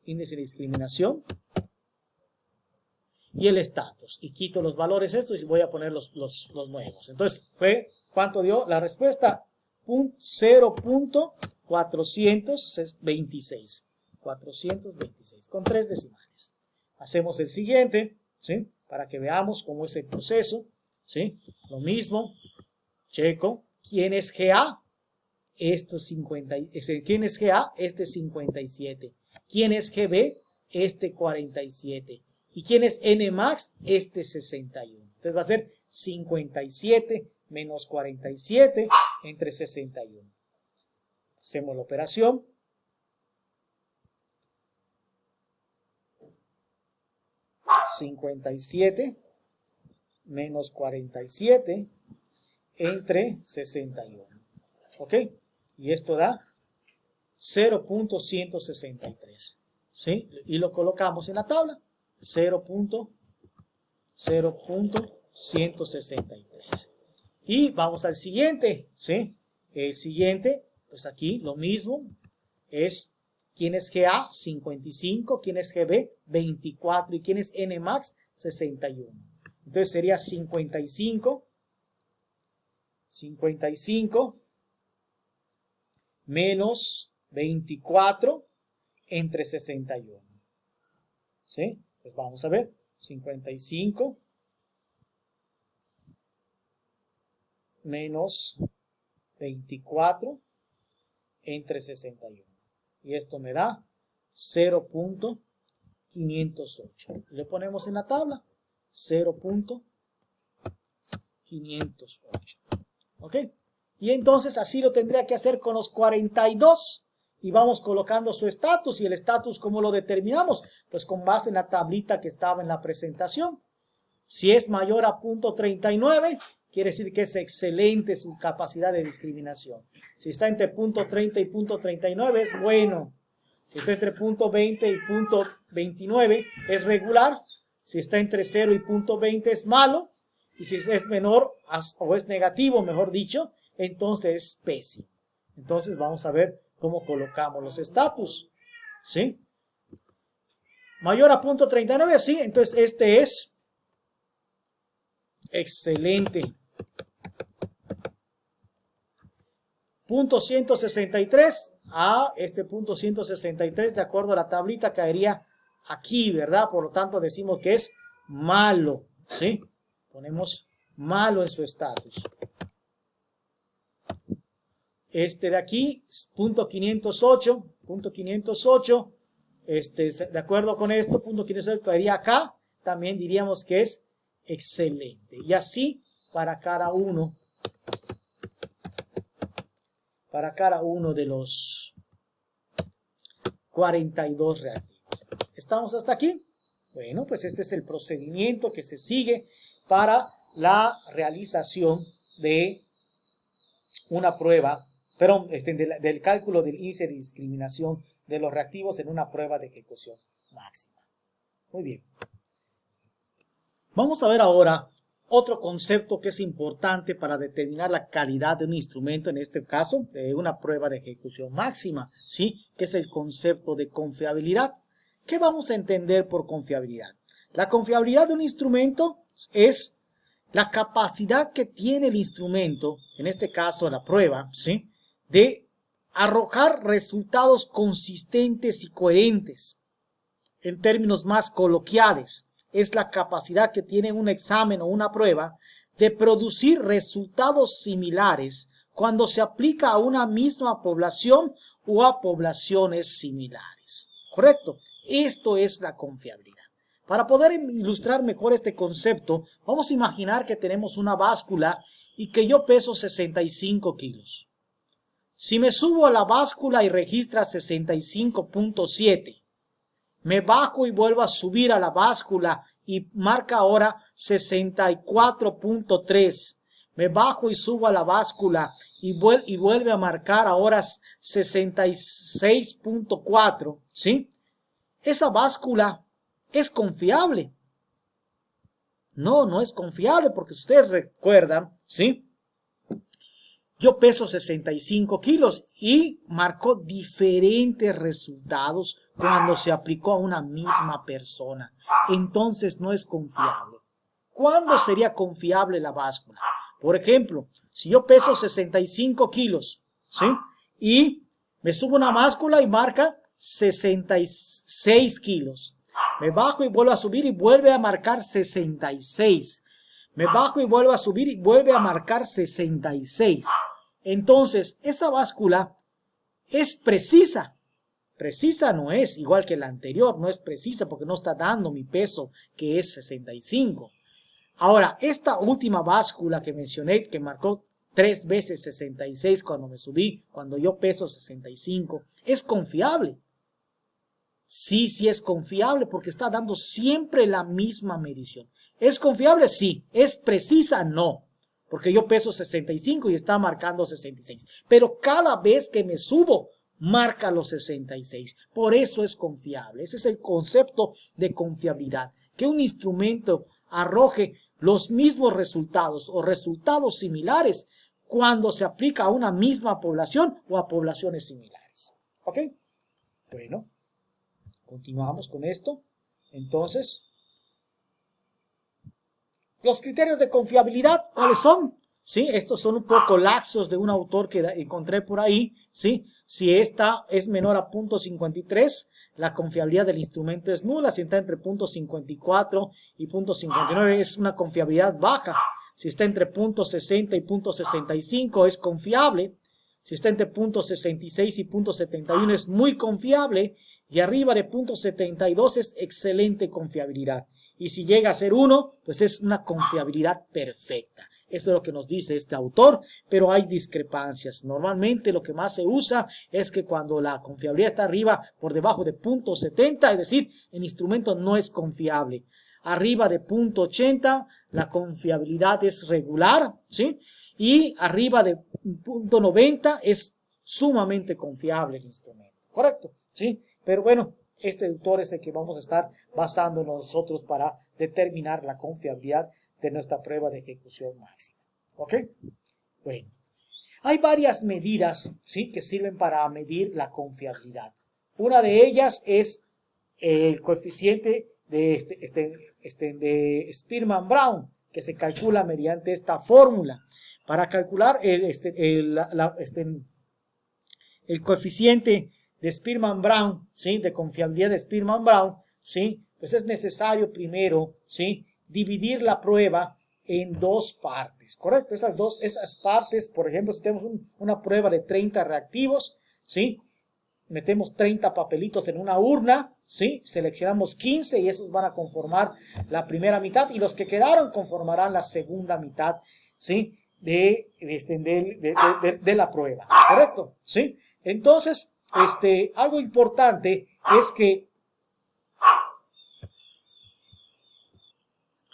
Índice de discriminación. Y el estatus. Y quito los valores estos y voy a poner los nuevos. Entonces, ¿cuánto dio la respuesta? 0.426. 426 con 3 decimales. Hacemos el siguiente, ¿sí? Para que veamos cómo es el proceso, ¿sí? Lo mismo, checo. ¿Quién es GA? Esto es 50. ¿Quién es GA? Este es 57. ¿Quién es GB? Este 47. ¿Y quién es NMAX? Este 61. Entonces va a ser 57 menos 47 entre 61. Hacemos la operación. $57 menos 47 entre 61. ¿Ok? Y esto da 0.163. ¿Sí? Y lo colocamos en la tabla. 0.163. Y vamos al siguiente, ¿sí? El siguiente, pues aquí lo mismo, es ¿quién es GA? 55, ¿quién es GB? 24 y ¿quién es NMAX? 61. Entonces sería 55 menos 24 entre 61. ¿Sí? Pues vamos a ver. 55 menos 24 entre 61. Y esto me da 0.508. Le ponemos en la tabla 0.508. ¿Ok? Y entonces así lo tendría que hacer con los 42. Y vamos colocando su estatus. ¿Y el estatus cómo lo determinamos? Pues con base en la tablita que estaba en la presentación. Si es mayor a 0.39, quiere decir que es excelente su capacidad de discriminación. Si está entre 0.30 y 0.39 es bueno. Si está entre 0.20 y 0.29 es regular. Si está entre 0 y 0.20 es malo. Y si es menor o es negativo, mejor dicho, entonces es pésimo. Entonces vamos a ver cómo colocamos los estatus. ¿Sí? Mayor a 0.39, sí. Entonces este es excelente. 163. Este 163, de acuerdo a la tablita, caería aquí, ¿verdad? Por lo tanto, decimos que es malo. ¿Sí? Ponemos malo en su estatus. Este de aquí, punto 508, de acuerdo con esto, punto 508 caería acá, también diríamos que es excelente. Y así para cada uno de los 42 reactivos. ¿Estamos hasta aquí? Bueno, pues este es el procedimiento que se sigue para la realización de una prueba, pero del cálculo del índice de discriminación de los reactivos en una prueba de ejecución máxima. Muy bien. Vamos a ver ahora otro concepto que es importante para determinar la calidad de un instrumento, en este caso, de una prueba de ejecución máxima, ¿sí? Que es el concepto de confiabilidad. ¿Qué vamos a entender por confiabilidad? La confiabilidad de un instrumento es la capacidad que tiene el instrumento, en este caso la prueba, ¿sí? De arrojar resultados consistentes y coherentes. En términos más coloquiales, es la capacidad que tiene un examen o una prueba de producir resultados similares cuando se aplica a una misma población o a poblaciones similares. ¿Correcto? Esto es la confiabilidad. Para poder ilustrar mejor este concepto, vamos a imaginar que tenemos una báscula y que yo peso 65 kilos. Si me subo a la báscula y registra 65.7, me bajo y vuelvo a subir a la báscula y marca ahora 64.3. Me bajo y subo a la báscula y vuelve a marcar ahora 66.4, ¿sí? Esa báscula es confiable. No, no es confiable porque ustedes recuerdan, ¿sí? Yo peso 65 kilos y marcó diferentes resultados cuando se aplicó a una misma persona. Entonces no es confiable. ¿Cuándo sería confiable la báscula? Por ejemplo, si yo peso 65 kilos, ¿sí? Y me subo una báscula y marca 66 kilos. Me bajo y vuelvo a subir y vuelve a marcar 66. Me bajo y vuelvo a subir y vuelve a marcar 66. Entonces, esa báscula es precisa. Precisa no es, igual que la anterior, no es precisa porque no está dando mi peso, que es 65. Ahora, esta última báscula que mencioné, que marcó 3 veces 66 cuando me subí, cuando yo peso 65, ¿es confiable? Sí, sí es confiable porque está dando siempre la misma medición. ¿Es confiable? Sí. ¿Es precisa? No. Porque yo peso 65 y está marcando 66. Pero cada vez que me subo, marca los 66. Por eso es confiable. Ese es el concepto de confiabilidad. Que un instrumento arroje los mismos resultados o resultados similares cuando se aplica a una misma población o a poblaciones similares. ¿Ok? Bueno, continuamos con esto. Entonces, los criterios de confiabilidad, ¿cuáles son? ¿Sí? Estos son un poco laxos de un autor que encontré por ahí. ¿Sí? Si esta es menor a 0.53, la confiabilidad del instrumento es nula. Si está entre 0.54 y 0.59 es una confiabilidad baja. Si está entre 0.60 y 0.65 es confiable. Si está entre 0.66 y 0.71 es muy confiable. Y arriba de 0.72 es excelente confiabilidad. Y si llega a ser 1, pues es una confiabilidad perfecta. Eso es lo que nos dice este autor, pero hay discrepancias. Normalmente lo que más se usa es que cuando la confiabilidad está arriba, por debajo de 0.70, es decir, el instrumento no es confiable. Arriba de 0.80, la confiabilidad es regular, ¿sí? Y arriba de 0.90 es sumamente confiable el instrumento. ¿Correcto? ¿Sí? Pero bueno, este autor es el que vamos a estar basando nosotros para determinar la confiabilidad de nuestra prueba de ejecución máxima. ¿Ok? Bueno, hay varias medidas, ¿sí?, que sirven para medir la confiabilidad. Una de ellas es el coeficiente de Spearman-Brown, que se calcula mediante esta fórmula. Para calcular el coeficiente de Spearman-Brown, ¿sí?, de confiabilidad de Spearman-Brown, ¿sí?, pues es necesario primero, ¿sí?, dividir la prueba en dos partes, ¿correcto? Esas partes, por ejemplo, si tenemos una prueba de 30 reactivos, ¿sí?, metemos 30 papelitos en una urna, ¿sí?, seleccionamos 15 y esos van a conformar la primera mitad y los que quedaron conformarán la segunda mitad, ¿sí?, de la prueba, ¿correcto? ¿Sí? Entonces, algo importante es que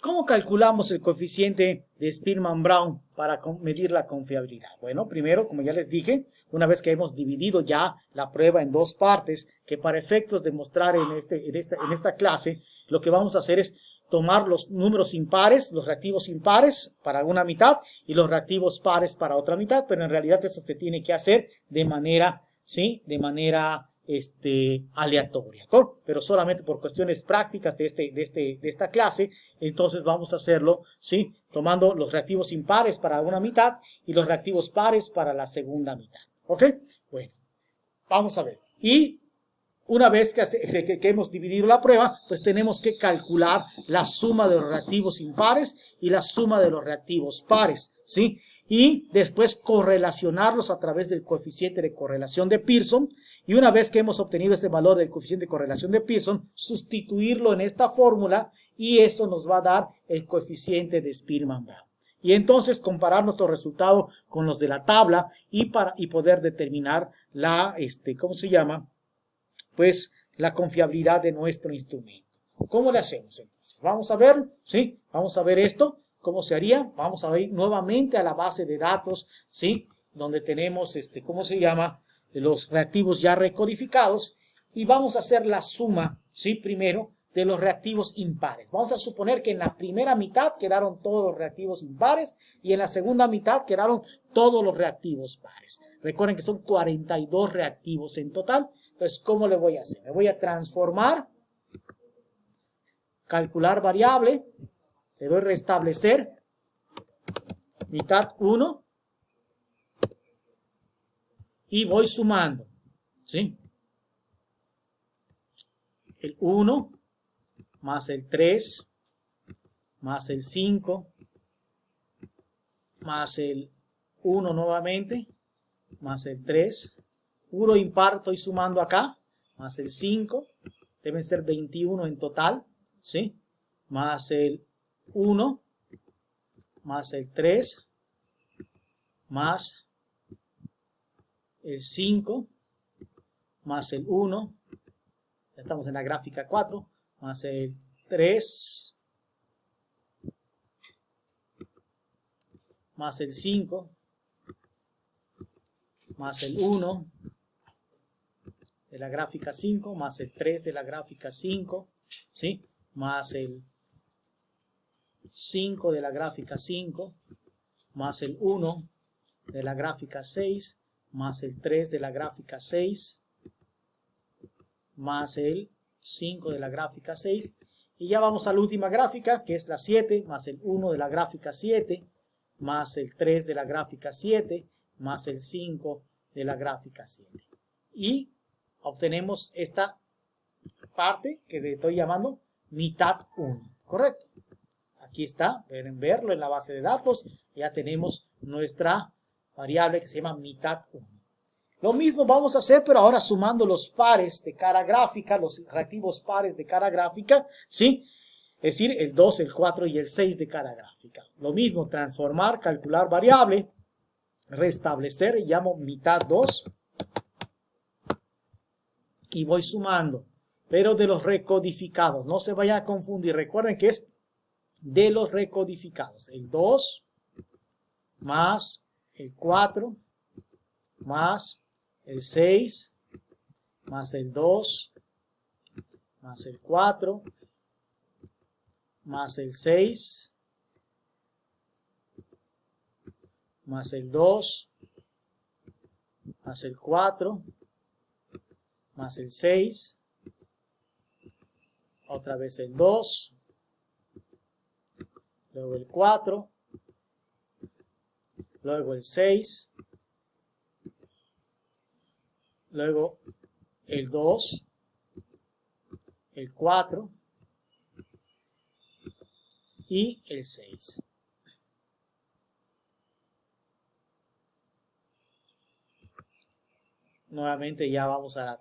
¿cómo calculamos el coeficiente de Spearman-Brown para medir la confiabilidad? Bueno, primero, como ya les dije, una vez que hemos dividido ya la prueba en dos partes, que para efectos de mostrar en esta clase, lo que vamos a hacer es tomar los números impares, los reactivos impares para una mitad y los reactivos pares para otra mitad, pero en realidad eso se tiene que hacer de manera, ¿sí?, de manera aleatoria, ¿no? Pero solamente por cuestiones prácticas de esta clase, entonces vamos a hacerlo, ¿sí?, tomando los reactivos impares para una mitad y los reactivos pares para la segunda mitad, ¿ok? Bueno, vamos a ver. Y una vez que hemos dividido la prueba, pues tenemos que calcular la suma de los reactivos impares y la suma de los reactivos pares, ¿sí? Y después correlacionarlos a través del coeficiente de correlación de Pearson. Y una vez que hemos obtenido este valor del coeficiente de correlación de Pearson, sustituirlo en esta fórmula y esto nos va a dar el coeficiente de Spearman-Brown. Y entonces comparar nuestro resultado con los de la tabla y poder determinar la, ¿cómo se llama?, pues la confiabilidad de nuestro instrumento. ¿Cómo le hacemos entonces? Vamos a ver, ¿sí? Vamos a ver esto, cómo se haría. Vamos a ir nuevamente a la base de datos, ¿sí?, donde tenemos, ¿cómo se llama? Los reactivos ya recodificados, y vamos a hacer la suma, ¿sí? Primero, de los reactivos impares. Vamos a suponer que en la primera mitad quedaron todos los reactivos impares y en la segunda mitad quedaron todos los reactivos pares. Recuerden que son 42 reactivos en total. Entonces, ¿cómo le voy a hacer? Me voy a transformar, calcular variable, le doy restablecer, mitad 1, y voy sumando, ¿sí? El 1 más el 3 más el 5 más el 1 nuevamente más el 3, puro impar estoy sumando acá, más el 5, deben ser 21 en total, ¿sí? Más el 1 más el 3 más el 5 más el 1, ya estamos en la gráfica 4, más el 3 más el 5 más el 1 de la gráfica 5 más el 3 de la gráfica 5, ¿sí? Más el 5 de la gráfica 5 más el 1 de la gráfica 6 más el 3 de la gráfica 6 más el 5 de la gráfica 6, y ya vamos a la última gráfica, que es la 7, más el 1 de la gráfica 7, más el 3 de la gráfica 7, más el 5 de la gráfica 7. Y obtenemos esta parte que le estoy llamando mitad 1, ¿correcto? Aquí está, pueden verlo en la base de datos, ya tenemos nuestra variable que se llama mitad 1. Lo mismo vamos a hacer, pero ahora sumando los pares de cada gráfica, los reactivos pares de cada gráfica, ¿sí? Es decir, el 2, el 4 y el 6 de cada gráfica. Lo mismo, transformar, calcular variable, restablecer, y llamo mitad 2. Y voy sumando, pero de los recodificados. No se vayan a confundir, recuerden que es de los recodificados. El 2 más el 4 más el 6 más el 2 más el 4 más el 6 más el 2 más el 4 más el 6, otra vez el 2, luego el 4, luego el 6, luego el 2, el 4 y el 6. Nuevamente ya vamos a la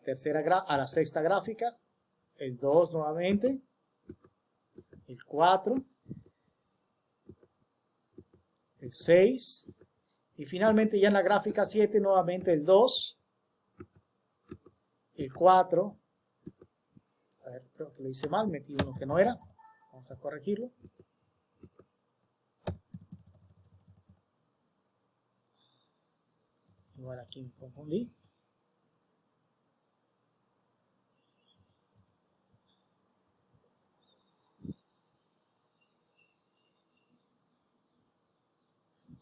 sexta gráfica, el 2 nuevamente, el 4, el 6 y finalmente ya en la gráfica 7 nuevamente el 2, el 4, a ver, creo que lo hice mal, metí uno que no era, vamos a corregirlo. Igual aquí me confundí.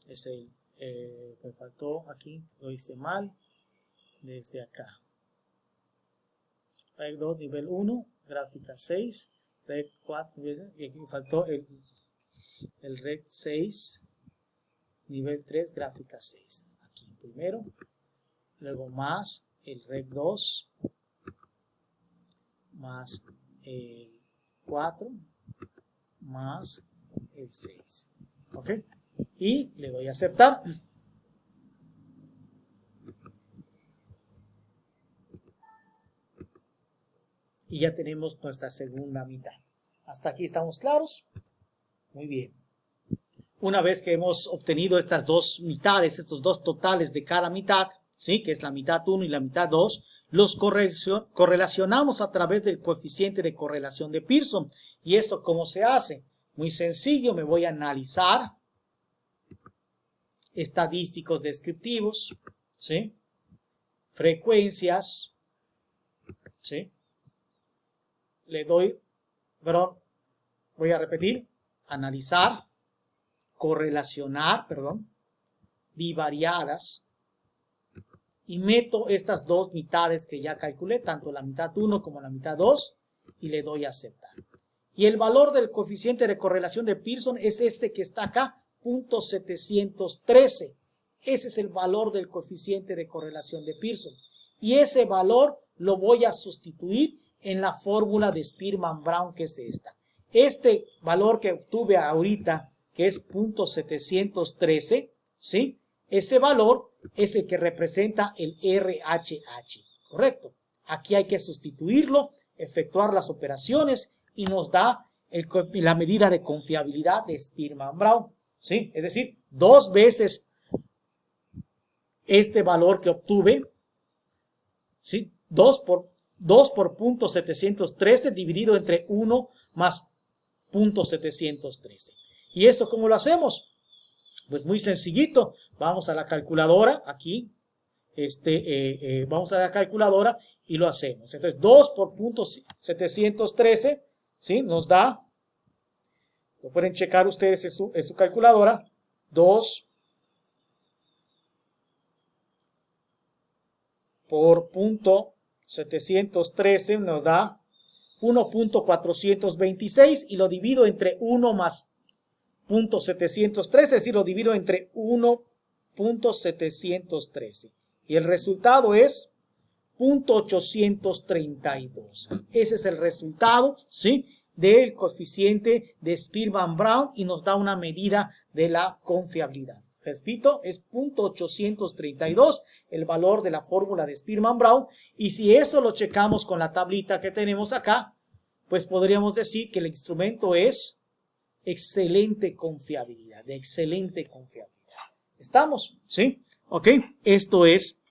Es el, me faltó aquí, lo hice mal, desde acá. Rec 2, nivel 1, gráfica 6, Rec 4, y aquí me faltó el Rec 6, nivel 3, gráfica 6. Aquí primero, luego más el Rec 2, más el 4, más el 6. ¿Ok? Y le doy a aceptar. Y ya tenemos nuestra segunda mitad. ¿Hasta aquí estamos claros? Muy bien. Una vez que hemos obtenido estas dos mitades, estos dos totales de cada mitad, ¿sí? Que es la mitad 1 y la mitad 2, los correlacionamos a través del coeficiente de correlación de Pearson. ¿Y eso cómo se hace? Muy sencillo, me voy a analizar estadísticos descriptivos, ¿sí? Frecuencias, ¿sí? Le doy, perdón, voy a repetir, analizar, correlacionar, perdón, bivariadas, y meto estas dos mitades que ya calculé, tanto la mitad 1 como la mitad 2, y le doy a aceptar. Y el valor del coeficiente de correlación de Pearson es este que está acá, 0.713. Ese es el valor del coeficiente de correlación de Pearson. Y ese valor lo voy a sustituir en la fórmula de Spearman-Brown, que es esta. Este valor que obtuve ahorita, que es 0.713, ¿sí? Ese valor es el que representa el RHH, ¿correcto? Aquí hay que sustituirlo, efectuar las operaciones y nos da la medida de confiabilidad de Spearman-Brown, ¿sí? Es decir, 2 veces este valor que obtuve, ¿sí? 2 por 0.713 dividido entre 1 más 0.713. ¿Y esto cómo lo hacemos? Pues muy sencillito. Vamos a la calculadora aquí. Vamos a la calculadora y lo hacemos. Entonces 2 por 0.713, ¿sí? Nos da, lo pueden checar ustedes en su calculadora, 2 por 0.713 nos da 1.426 y lo divido entre 1 más 0.713, es decir, lo divido entre 1.713 y el resultado es 0.832. Ese es el resultado, ¿sí?, del coeficiente de Spearman-Brown y nos da una medida de la confiabilidad. Repito, es 0.832 el valor de la fórmula de Spearman-Brown, y si eso lo checamos con la tablita que tenemos acá, pues podríamos decir que el instrumento es excelente confiabilidad, de excelente confiabilidad. ¿Estamos? ¿Sí? ¿Ok? Esto es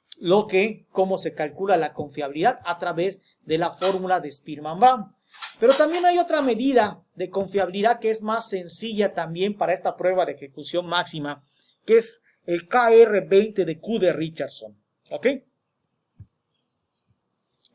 cómo se calcula la confiabilidad a través de la fórmula de Spearman-Brown. Pero también hay otra medida de confiabilidad que es más sencilla también para esta prueba de ejecución máxima, que es el KR20 de Q de Richardson. ¿Ok?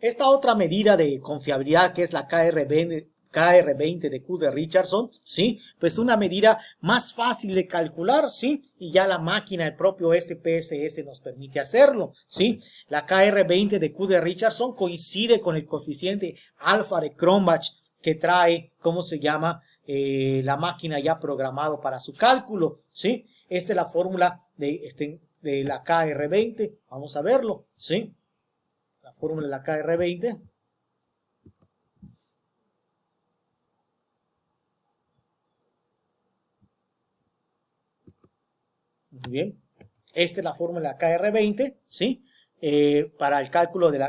Esta otra medida de confiabilidad, que es la KR20 de Q de Richardson, ¿sí? Pues una medida más fácil de calcular, ¿sí? Y ya la máquina, el propio SPSS nos permite hacerlo, ¿sí? La KR20 de Q de Richardson coincide con el coeficiente alfa de Cronbach que trae, ¿cómo se llama? La máquina ya programado para su cálculo, ¿sí? Esta es la fórmula de la KR20. Vamos a verlo, ¿sí? La fórmula de la KR20. Muy bien. Esta es la fórmula de la KR20, ¿sí? Para el cálculo de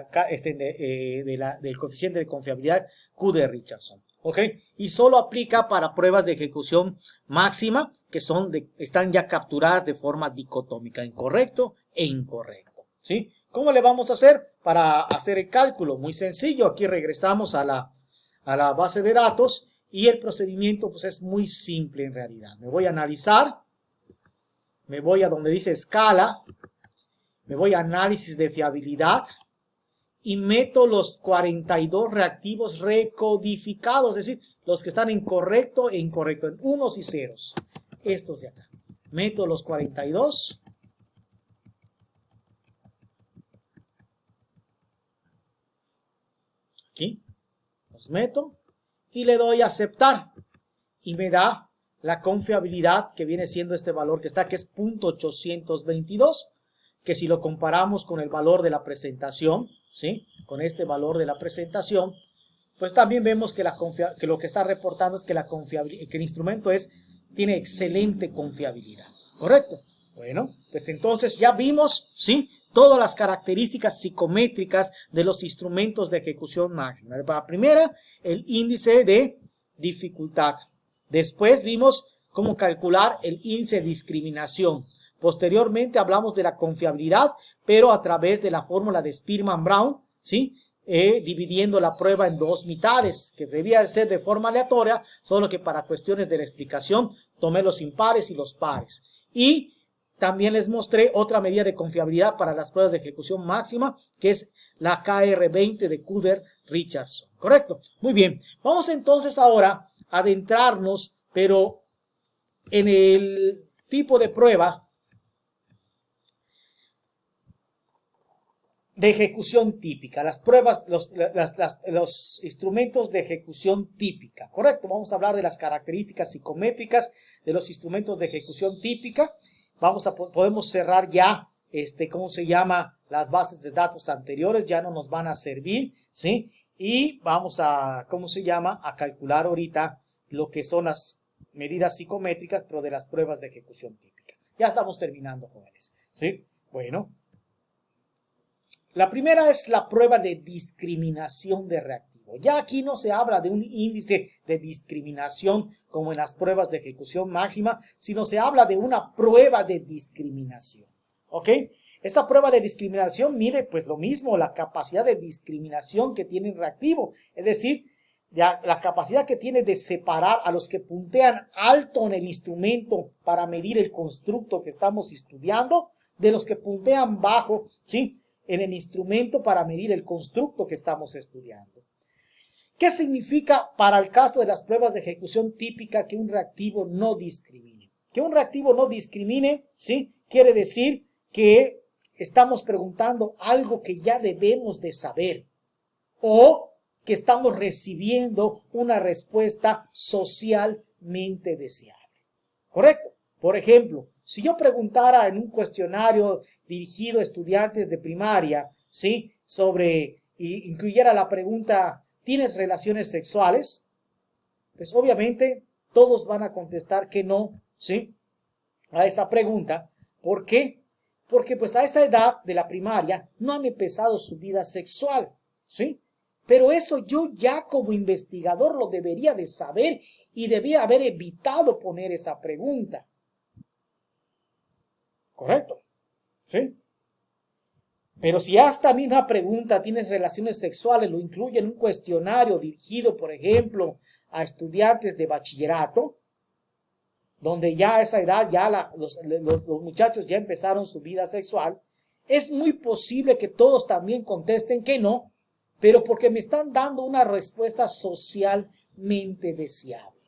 del coeficiente de confiabilidad Q de Richardson. ¿Ok? Y solo aplica para pruebas de ejecución máxima que están ya capturadas de forma dicotómica, incorrecto e incorrecto. ¿Sí? ¿Cómo le vamos a hacer para hacer el cálculo? Muy sencillo. Aquí regresamos a la base de datos y el procedimiento pues, es muy simple en realidad. Me voy a analizar. Me voy a donde dice escala, me voy a análisis de fiabilidad y meto los 42 reactivos recodificados, es decir, los que están en correcto e incorrecto, en unos y ceros. Estos de acá. Meto los 42. Aquí. Los meto y le doy a aceptar. Y me da la confiabilidad que viene siendo este valor que está, que es 0.822, que si lo comparamos con el valor de la presentación, ¿sí? Con este valor de la presentación, pues también vemos que lo que está reportando es que el instrumento tiene excelente confiabilidad, ¿correcto? Bueno, pues entonces ya vimos, ¿sí?, todas las características psicométricas de los instrumentos de ejecución máxima. La primera, el índice de dificultad. Después vimos cómo calcular el índice de discriminación. Posteriormente hablamos de la confiabilidad, pero a través de la fórmula de Spearman-Brown, ¿sí? Dividiendo la prueba en dos mitades, que debía ser de forma aleatoria, solo que para cuestiones de la explicación tomé los impares y los pares. Y también les mostré otra medida de confiabilidad para las pruebas de ejecución máxima, que es la KR20 de Kuder-Richardson. ¿Correcto? Muy bien. Vamos entonces ahora a adentrarnos, pero en el tipo de prueba de ejecución típica, las pruebas, los instrumentos de ejecución típica, ¿correcto? Vamos a hablar de las características psicométricas de los instrumentos de ejecución típica. Podemos cerrar ya, ¿cómo se llama? Las bases de datos anteriores ya no nos van a servir, ¿sí? Y vamos a, ¿cómo se llama? A calcular ahorita lo que son las medidas psicométricas, pero de las pruebas de ejecución típica. Ya estamos terminando, jóvenes, ¿sí? Bueno. La primera es la prueba de discriminación de reactivo. Ya aquí no se habla de un índice de discriminación como en las pruebas de ejecución máxima, sino se habla de una prueba de discriminación. ¿Ok? Esta prueba de discriminación mide pues lo mismo, la capacidad de discriminación que tiene el reactivo. Es decir, la capacidad que tiene de separar a los que puntean alto en el instrumento para medir el constructo que estamos estudiando, de los que puntean bajo, ¿sí?, en el instrumento para medir el constructo que estamos estudiando. ¿Qué significa para el caso de las pruebas de ejecución típica que un reactivo no discrimine? Que un reactivo no discrimine, ¿sí?, quiere decir que estamos preguntando algo que ya debemos de saber o que estamos recibiendo una respuesta socialmente deseable. ¿Correcto? Por ejemplo, si yo preguntara en un cuestionario dirigido a estudiantes de primaria, ¿sí?, y incluyera la pregunta, ¿tienes relaciones sexuales? Pues obviamente todos van a contestar que no, ¿sí?, a esa pregunta. ¿Por qué? Porque pues a esa edad de la primaria no han empezado su vida sexual, ¿sí? Pero eso yo ya como investigador lo debería de saber y debía haber evitado poner esa pregunta. ¿Correcto? ¿Sí? Pero si a esta misma pregunta, ¿tienes relaciones sexuales?, lo incluye en un cuestionario dirigido, por ejemplo, a estudiantes de bachillerato, donde ya a esa edad ya los muchachos ya empezaron su vida sexual, es muy posible que todos también contesten que no, pero porque me están dando una respuesta socialmente deseable.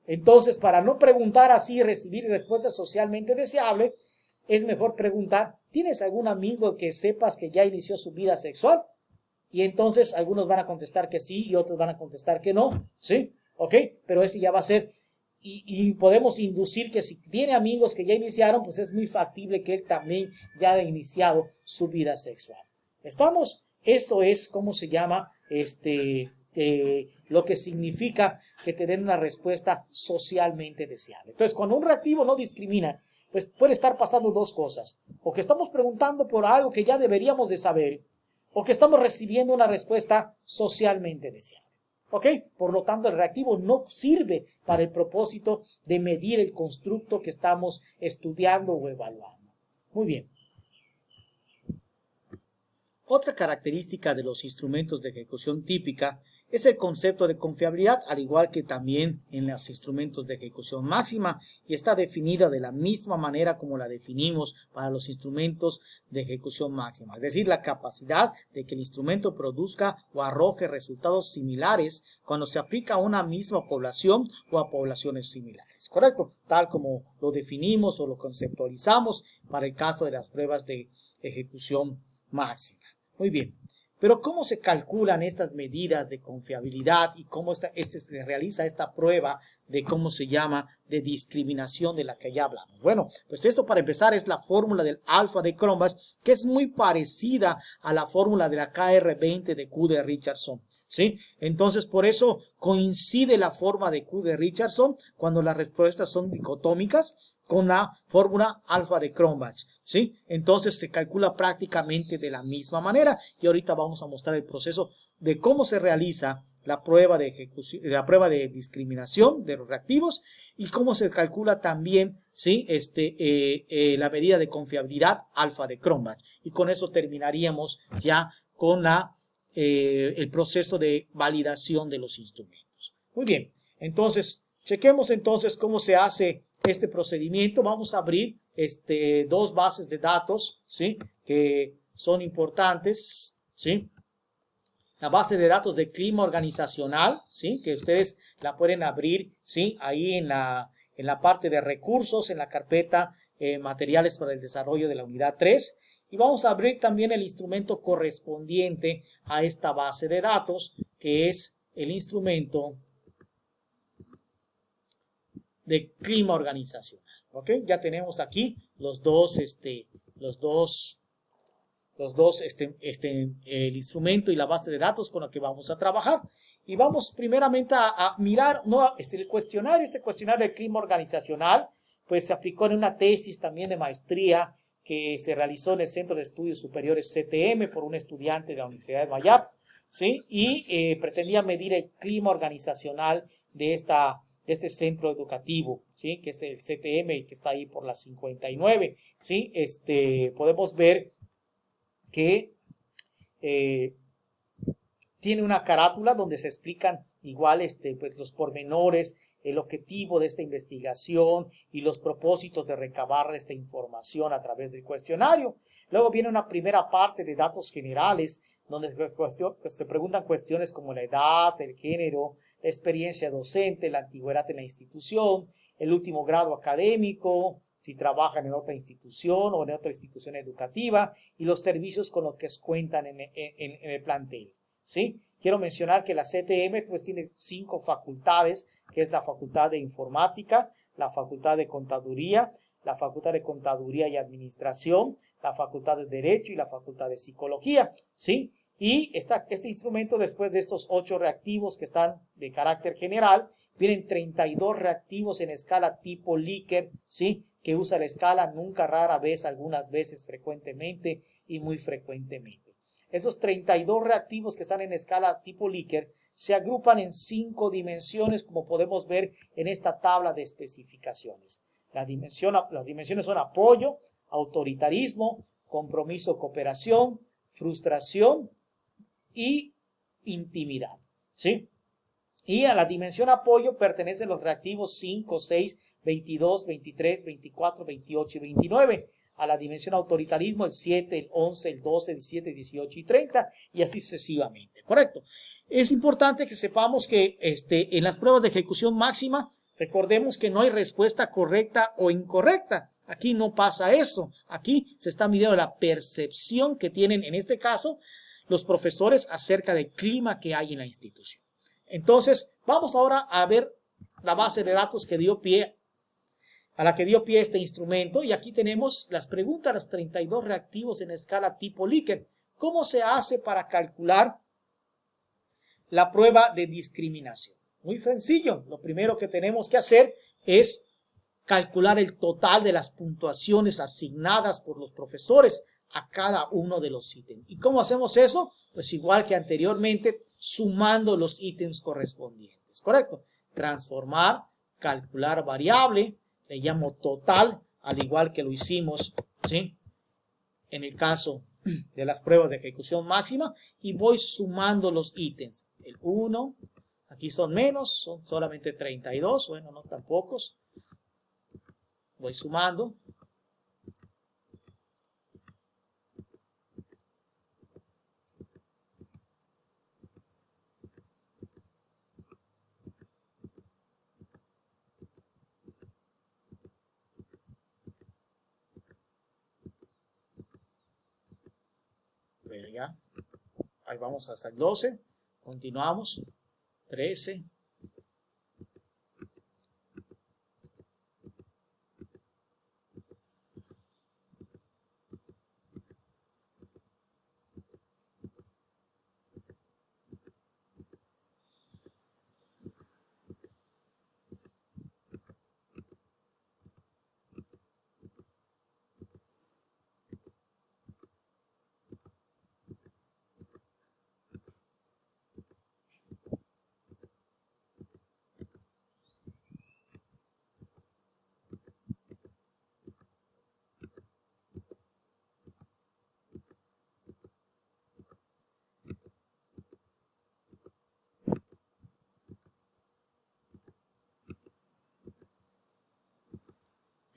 Entonces, para no preguntar así y recibir respuestas socialmente deseables, es mejor preguntar, ¿tienes algún amigo que sepas que ya inició su vida sexual? Y entonces algunos van a contestar que sí y otros van a contestar que no, ¿sí? ¿Ok? Pero ese ya va a ser, y podemos inducir que si tiene amigos que ya iniciaron, pues es muy factible que él también ya haya iniciado su vida sexual. ¿Estamos? Esto es, ¿cómo se llama? Lo que significa que te den una respuesta socialmente deseable. Entonces, cuando un reactivo no discrimina, pues puede estar pasando dos cosas. O que estamos preguntando por algo que ya deberíamos de saber, o que estamos recibiendo una respuesta socialmente deseable. ¿Ok? Por lo tanto, el reactivo no sirve para el propósito de medir el constructo que estamos estudiando o evaluando. Muy bien. Otra característica de los instrumentos de ejecución típica es el concepto de confiabilidad, al igual que también en los instrumentos de ejecución máxima, y está definida de la misma manera como la definimos para los instrumentos de ejecución máxima, es decir, la capacidad de que el instrumento produzca o arroje resultados similares cuando se aplica a una misma población o a poblaciones similares, ¿correcto? Tal como lo definimos o lo conceptualizamos para el caso de las pruebas de ejecución máxima. Muy bien. Pero ¿cómo se calculan estas medidas de confiabilidad y cómo se realiza esta prueba de cómo se llama de discriminación de la que ya hablamos? Bueno, pues esto para empezar es la fórmula del alfa de Cronbach, que es muy parecida a la fórmula de la KR20 de Kuder-Richardson, ¿sí? Entonces, por eso coincide la forma de Kuder-Richardson cuando las respuestas son dicotómicas con la fórmula alfa de Cronbach, ¿sí? Entonces se calcula prácticamente de la misma manera y ahorita vamos a mostrar el proceso de cómo se realiza la prueba de ejecución, la prueba de discriminación de los reactivos y cómo se calcula también, ¿sí?, la medida de confiabilidad alfa de Cronbach. Y con eso terminaríamos ya con el proceso de validación de los instrumentos. Muy bien, entonces chequemos entonces cómo se hace este procedimiento, vamos a abrir dos bases de datos, ¿sí? Que son importantes, ¿sí? La base de datos de clima organizacional, ¿sí? Que ustedes la pueden abrir, ¿sí? Ahí en la parte de recursos, en la carpeta materiales para el desarrollo de la unidad 3. Y vamos a abrir también el instrumento correspondiente a esta base de datos, que es el instrumento de clima organizacional. ¿Ok? Ya tenemos aquí el instrumento y la base de datos con la que vamos a trabajar. Y vamos primeramente a mirar el cuestionario. Este cuestionario de clima organizacional, pues se aplicó en una tesis también de maestría que se realizó en el Centro de Estudios Superiores CTM por un estudiante de la Universidad de Mayap, ¿sí? Y pretendía medir el clima organizacional de este centro educativo, ¿sí? Que es el CTM, que está ahí por la 59, ¿sí? Podemos ver que tiene una carátula donde se explican igual pues los pormenores, el objetivo de esta investigación y los propósitos de recabar esta información a través del cuestionario. Luego viene una primera parte de datos generales, donde se preguntan cuestiones como la edad, el género, la experiencia docente, la antigüedad en la institución, el último grado académico, si trabajan en otra institución o en otra institución educativa, y los servicios con los que cuentan en el plantel, ¿sí? Quiero mencionar que la CTM pues tiene 5 facultades, que es la Facultad de Informática, la Facultad de Contaduría, la Facultad de Contaduría y Administración, la Facultad de Derecho y la Facultad de Psicología, ¿sí? Y este instrumento, después de estos 8 reactivos que están de carácter general, vienen 32 reactivos en escala tipo Likert, ¿sí? Que usa la escala nunca, rara vez, algunas veces, frecuentemente y muy frecuentemente. Esos 32 reactivos que están en escala tipo Likert se agrupan en 5 dimensiones, como podemos ver en esta tabla de especificaciones. Las dimensiones son apoyo, autoritarismo, compromiso, cooperación, frustración y intimidad, ¿sí? Y a la dimensión apoyo pertenecen los reactivos 5, 6, 22, 23, 24, 28 y 29. A la dimensión autoritarismo el 7, el 11, el 12, el 17, 18 y 30 y así sucesivamente, ¿correcto? Es importante que sepamos que en las pruebas de ejecución máxima, recordemos que no hay respuesta correcta o incorrecta. Aquí no pasa eso. Aquí se está midiendo la percepción que tienen, en este caso, los profesores acerca del clima que hay en la institución. Entonces, vamos ahora a ver la base de datos que dio pie a la que dio pie este instrumento, y aquí tenemos las preguntas, los 32 reactivos en escala tipo Likert. ¿Cómo se hace para calcular la prueba de discriminación? Muy sencillo. Lo primero que tenemos que hacer es calcular el total de las puntuaciones asignadas por los profesores a cada uno de los ítems. ¿Y cómo hacemos eso? Pues igual que anteriormente, sumando los ítems correspondientes, ¿correcto? Transformar, calcular variable, le llamo total, al igual que lo hicimos, ¿sí? En el caso de las pruebas de ejecución máxima, y voy sumando los ítems. El 1, aquí son menos, son solamente 32, bueno, no tan pocos. Voy sumando. Pero ya, ahí vamos hasta el 12. Continuamos. 13.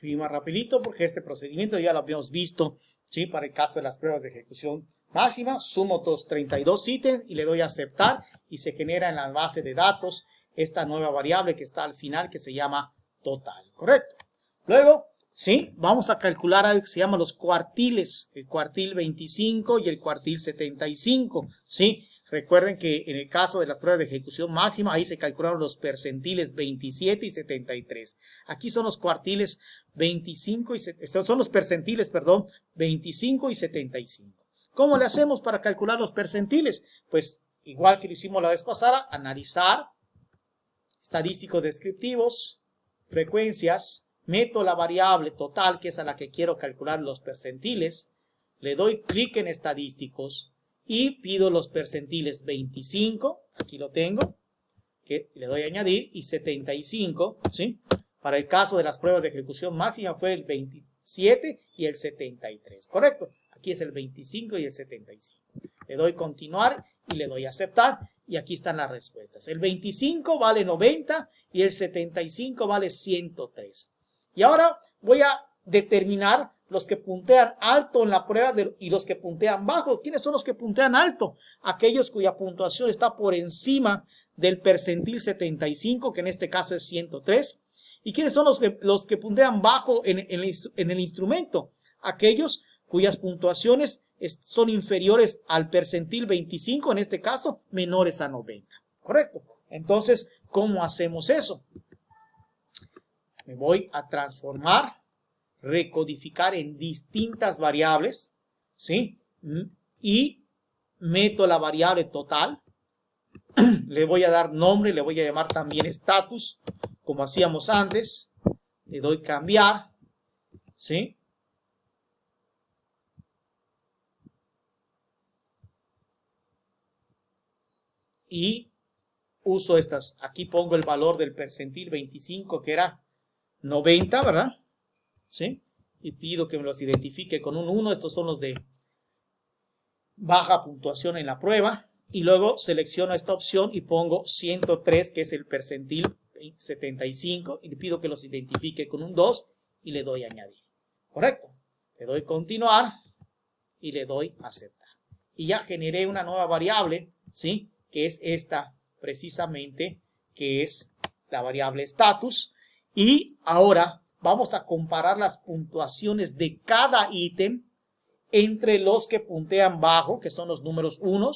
fui más rapidito porque este procedimiento ya lo habíamos visto, ¿sí? Para el caso de las pruebas de ejecución máxima, sumo todos 32 ítems y le doy a aceptar y se genera en la base de datos esta nueva variable que está al final que se llama total, ¿correcto? Luego, sí, vamos a calcular algo que se llama los cuartiles, el cuartil 25 y el cuartil 75, ¿sí? Recuerden que en el caso de las pruebas de ejecución máxima, ahí se calcularon los percentiles 27 y 73. Aquí son los cuartiles 25 y son los percentiles, perdón, 25 y 75. ¿Cómo le hacemos para calcular los percentiles? Pues igual que lo hicimos la vez pasada, analizar, estadísticos descriptivos, frecuencias, meto la variable total, que es a la que quiero calcular los percentiles, le doy clic en estadísticos y pido los percentiles 25, aquí lo tengo, que le doy a añadir, y 75, ¿sí? Para el caso de las pruebas de ejecución máxima fue el 27 y el 73, ¿correcto? Aquí es el 25 y el 75. Le doy continuar y le doy aceptar y aquí están las respuestas. El 25 vale 90 y el 75 vale 103. Y ahora voy a determinar los que puntean alto en la prueba y los que puntean bajo. ¿Quiénes son los que puntean alto? Aquellos cuya puntuación está por encima del percentil 75, que en este caso es 103. ¿Y quiénes son los que puntean bajo en el instrumento? Aquellos cuyas puntuaciones son inferiores al percentil 25, en este caso menores a 90. ¿Correcto? Entonces, ¿cómo hacemos eso? Me voy a transformar, recodificar en distintas variables, ¿sí? Y meto la variable total, le voy a dar nombre, le voy a llamar también status, como hacíamos antes, le doy cambiar, ¿sí? Y uso estas, aquí pongo el valor del percentil 25 que era 90, ¿verdad? ¿Sí? Y pido que me los identifique con un 1, estos son los de baja puntuación en la prueba. Y luego selecciono esta opción y pongo 103, que es el percentil 75, y le pido que los identifique con un 2 y le doy añadir. ¿Correcto? Le doy continuar y le doy aceptar. Y ya generé una nueva variable, ¿sí? Que es esta precisamente, que es la variable status. Y ahora vamos a comparar las puntuaciones de cada ítem entre los que puntean bajo, que son los números 1,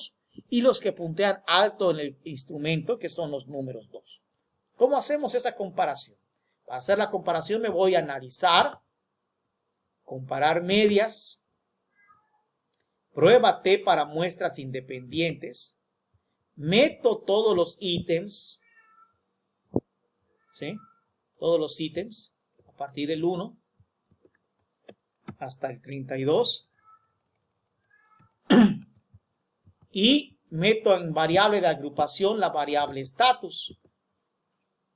y los que puntean alto en el instrumento, que son los números 2. ¿Cómo hacemos esa comparación? Para hacer la comparación me voy a analizar, comparar medias, prueba T para muestras independientes, meto todos los ítems, ¿sí? Todos los ítems, a partir del 1 hasta el 32, y meto en variable de agrupación la variable status.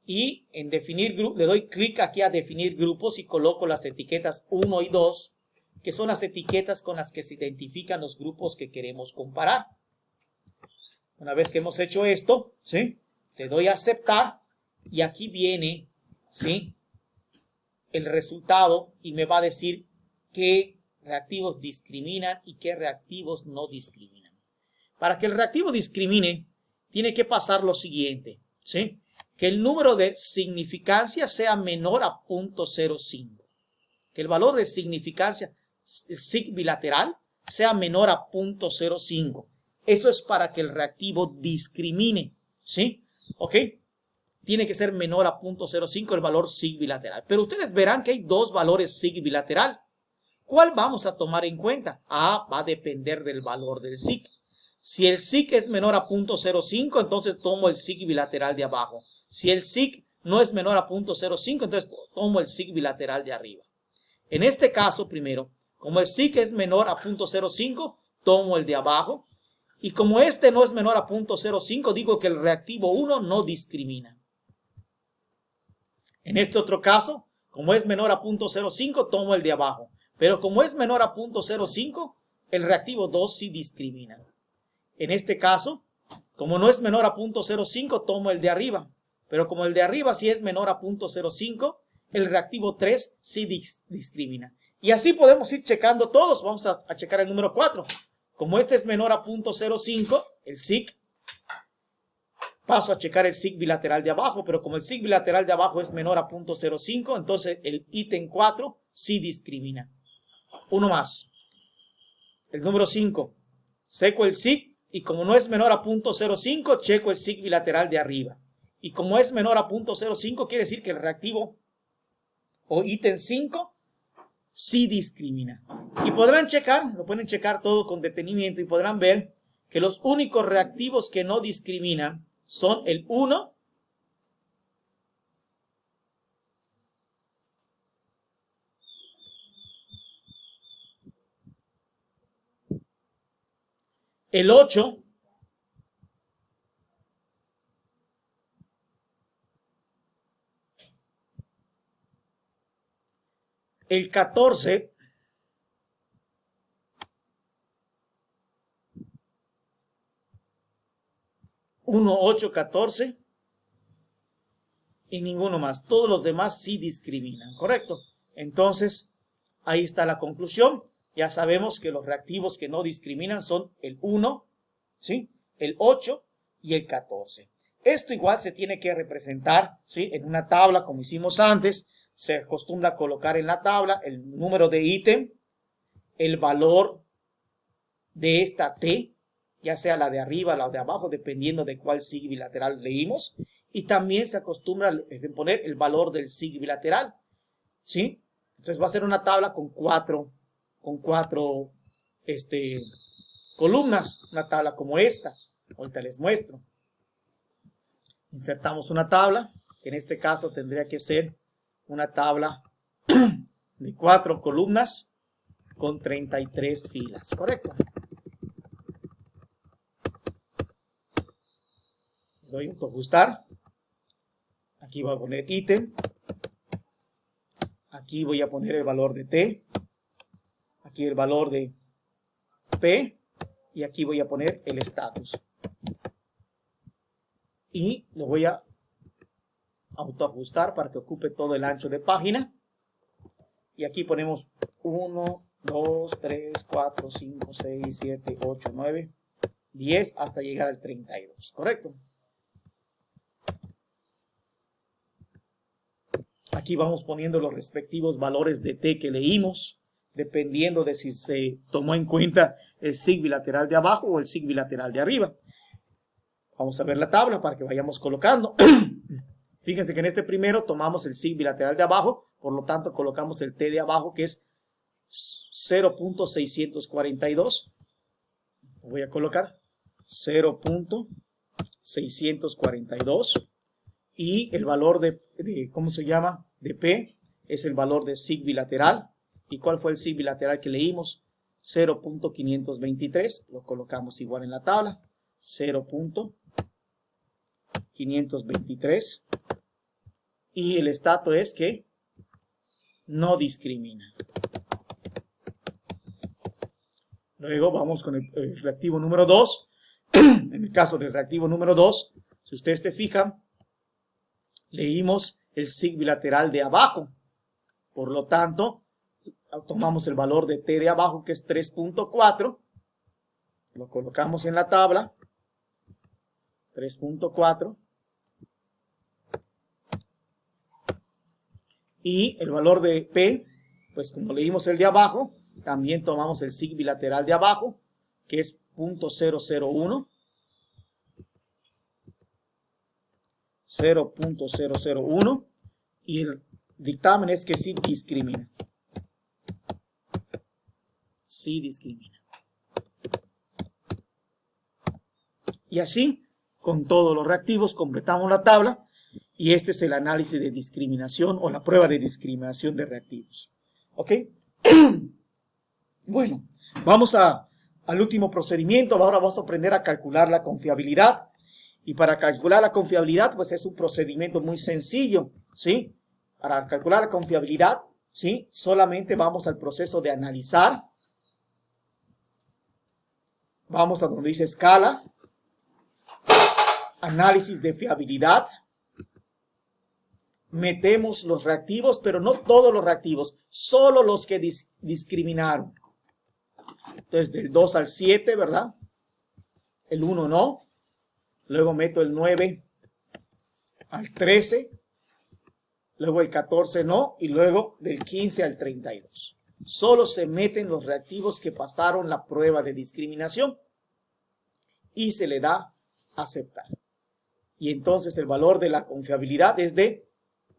Y en definir grupo, le doy clic aquí a definir grupos y coloco las etiquetas 1 y 2, que son las etiquetas con las que se identifican los grupos que queremos comparar. Una vez que hemos hecho esto, ¿sí? Le doy a aceptar y aquí viene, ¿sí? El resultado y me va a decir qué reactivos discriminan y qué reactivos no discriminan. Para que el reactivo discrimine, tiene que pasar lo siguiente, ¿sí? Que el número de significancia sea menor a 0.05. Que el valor de significancia sig bilateral sea menor a 0.05. Eso es para que el reactivo discrimine, ¿sí? ¿Ok? Tiene que ser menor a 0.05 el valor sig bilateral. Pero ustedes verán que hay dos valores sig bilateral. ¿Cuál vamos a tomar en cuenta? Va a depender del valor del sig. Si el sig es menor a 0.05, entonces tomo el sig bilateral de abajo. Si el sig no es menor a 0.05, entonces tomo el sig bilateral de arriba. En este caso, primero, como el sig es menor a 0.05, tomo el de abajo. Y como este no es menor a 0.05, digo que el reactivo 1 no discrimina. En este otro caso, como es menor a 0.05, tomo el de abajo. Pero como es menor a 0.05, el reactivo 2 sí discrimina. En este caso, como no es menor a 0.05, tomo el de arriba. Pero como el de arriba sí es menor a 0.05, el reactivo 3 sí discrimina. Y así podemos ir checando todos. Vamos a checar el número 4. Como este es menor a 0.05, el SIG, paso a checar el SIG bilateral de abajo, pero como el SIG bilateral de abajo es menor a 0.05, entonces el ítem 4 sí discrimina. Uno más. El número 5. Checo el SIG y como no es menor a 0.05, checo el SIG bilateral de arriba. Y como es menor a 0.05, quiere decir que el reactivo o ítem 5 sí discrimina. Y podrán checar, lo pueden checar todo con detenimiento y podrán ver que los únicos reactivos que no discriminan son el 1, el 8, el 14, uno, 8, 14 y ninguno más. Todos los demás sí discriminan, ¿correcto? Entonces, ahí está la conclusión. Ya sabemos que los reactivos que no discriminan son el 1, ¿sí? El 8 y el 14. Esto igual se tiene que representar, ¿sí? En una tabla como hicimos antes. Se acostumbra a colocar en la tabla el número de ítem, el valor de esta T, ya sea la de arriba o la de abajo, dependiendo de cuál SIG bilateral leímos. Y también se acostumbra a poner el valor del SIG bilateral, ¿sí? Entonces va a ser una tabla con cuatro columnas, una tabla como esta. Ahorita les muestro. Insertamos una tabla, que en este caso tendría que ser una tabla de 4 columnas con 33 filas, ¿correcto? Doy un ajustar. Aquí voy a poner ítem. Aquí voy a poner el valor de T. Aquí el valor de P. Y aquí voy a poner el estatus. Y lo voy a autoajustar para que ocupe todo el ancho de página. Y aquí ponemos 1, 2, 3, 4, 5, 6, 7, 8, 9, 10 hasta llegar al 32, ¿correcto? Aquí vamos poniendo los respectivos valores de T que leímos, dependiendo de si se tomó en cuenta el SIG bilateral de abajo o el SIG bilateral de arriba. Vamos a ver la tabla para que vayamos colocando. Fíjense que en este primero tomamos el SIG bilateral de abajo, por lo tanto colocamos el T de abajo que es 0.642. Voy a colocar 0.642 y el valor ¿cómo se llama? De P es el valor de SIG bilateral. ¿Y cuál fue el SIG bilateral que leímos? 0.523. Lo colocamos igual en la tabla. 0.523. Y el estatus es que no discrimina. Luego vamos con el reactivo número 2. En el caso del reactivo número 2, si ustedes se fijan, leímos el SIG bilateral de abajo. Por lo tanto, tomamos el valor de T de abajo, que es 3.4. Lo colocamos en la tabla. 3.4. Y el valor de P, pues como leímos el de abajo, también tomamos el SIG bilateral de abajo, que es 0.001. 0.001. Y el dictamen es que sí discrimina. Sí discrimina. Y así, con todos los reactivos, completamos la tabla. Y este es el análisis de discriminación o la prueba de discriminación de reactivos. ¿Ok? Bueno, vamos al último procedimiento. Ahora vamos a aprender a calcular la confiabilidad. Y para calcular la confiabilidad, pues es un procedimiento muy sencillo, ¿sí? Para calcular la confiabilidad, ¿sí? Solamente vamos al proceso de analizar. Vamos a donde dice escala. Análisis de fiabilidad. metemos los reactivos, pero no todos los reactivos, solo los que discriminaron. Entonces, del 2 al 7, ¿verdad? El 1 no. Luego meto el 9 al 13. Luego el 14 no. Y luego del 15 al 32. Solo se meten los reactivos que pasaron la prueba de discriminación. Y se le da aceptar. Y entonces el valor de la confiabilidad es de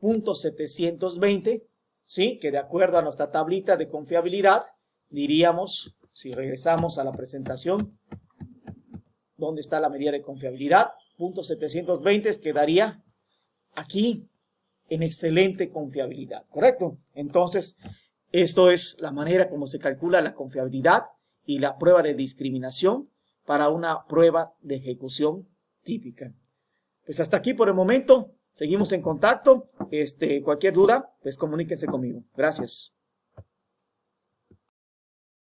0.720, ¿sí? Que de acuerdo a nuestra tablita de confiabilidad, diríamos, si regresamos a la presentación, ¿dónde está la medida de confiabilidad? 0.720 quedaría aquí en excelente confiabilidad, ¿correcto? Entonces, esto es la manera como se calcula la confiabilidad y la prueba de discriminación para una prueba de ejecución típica. Pues hasta aquí por el momento. Seguimos en contacto. Cualquier duda, pues comuníquense conmigo. Gracias.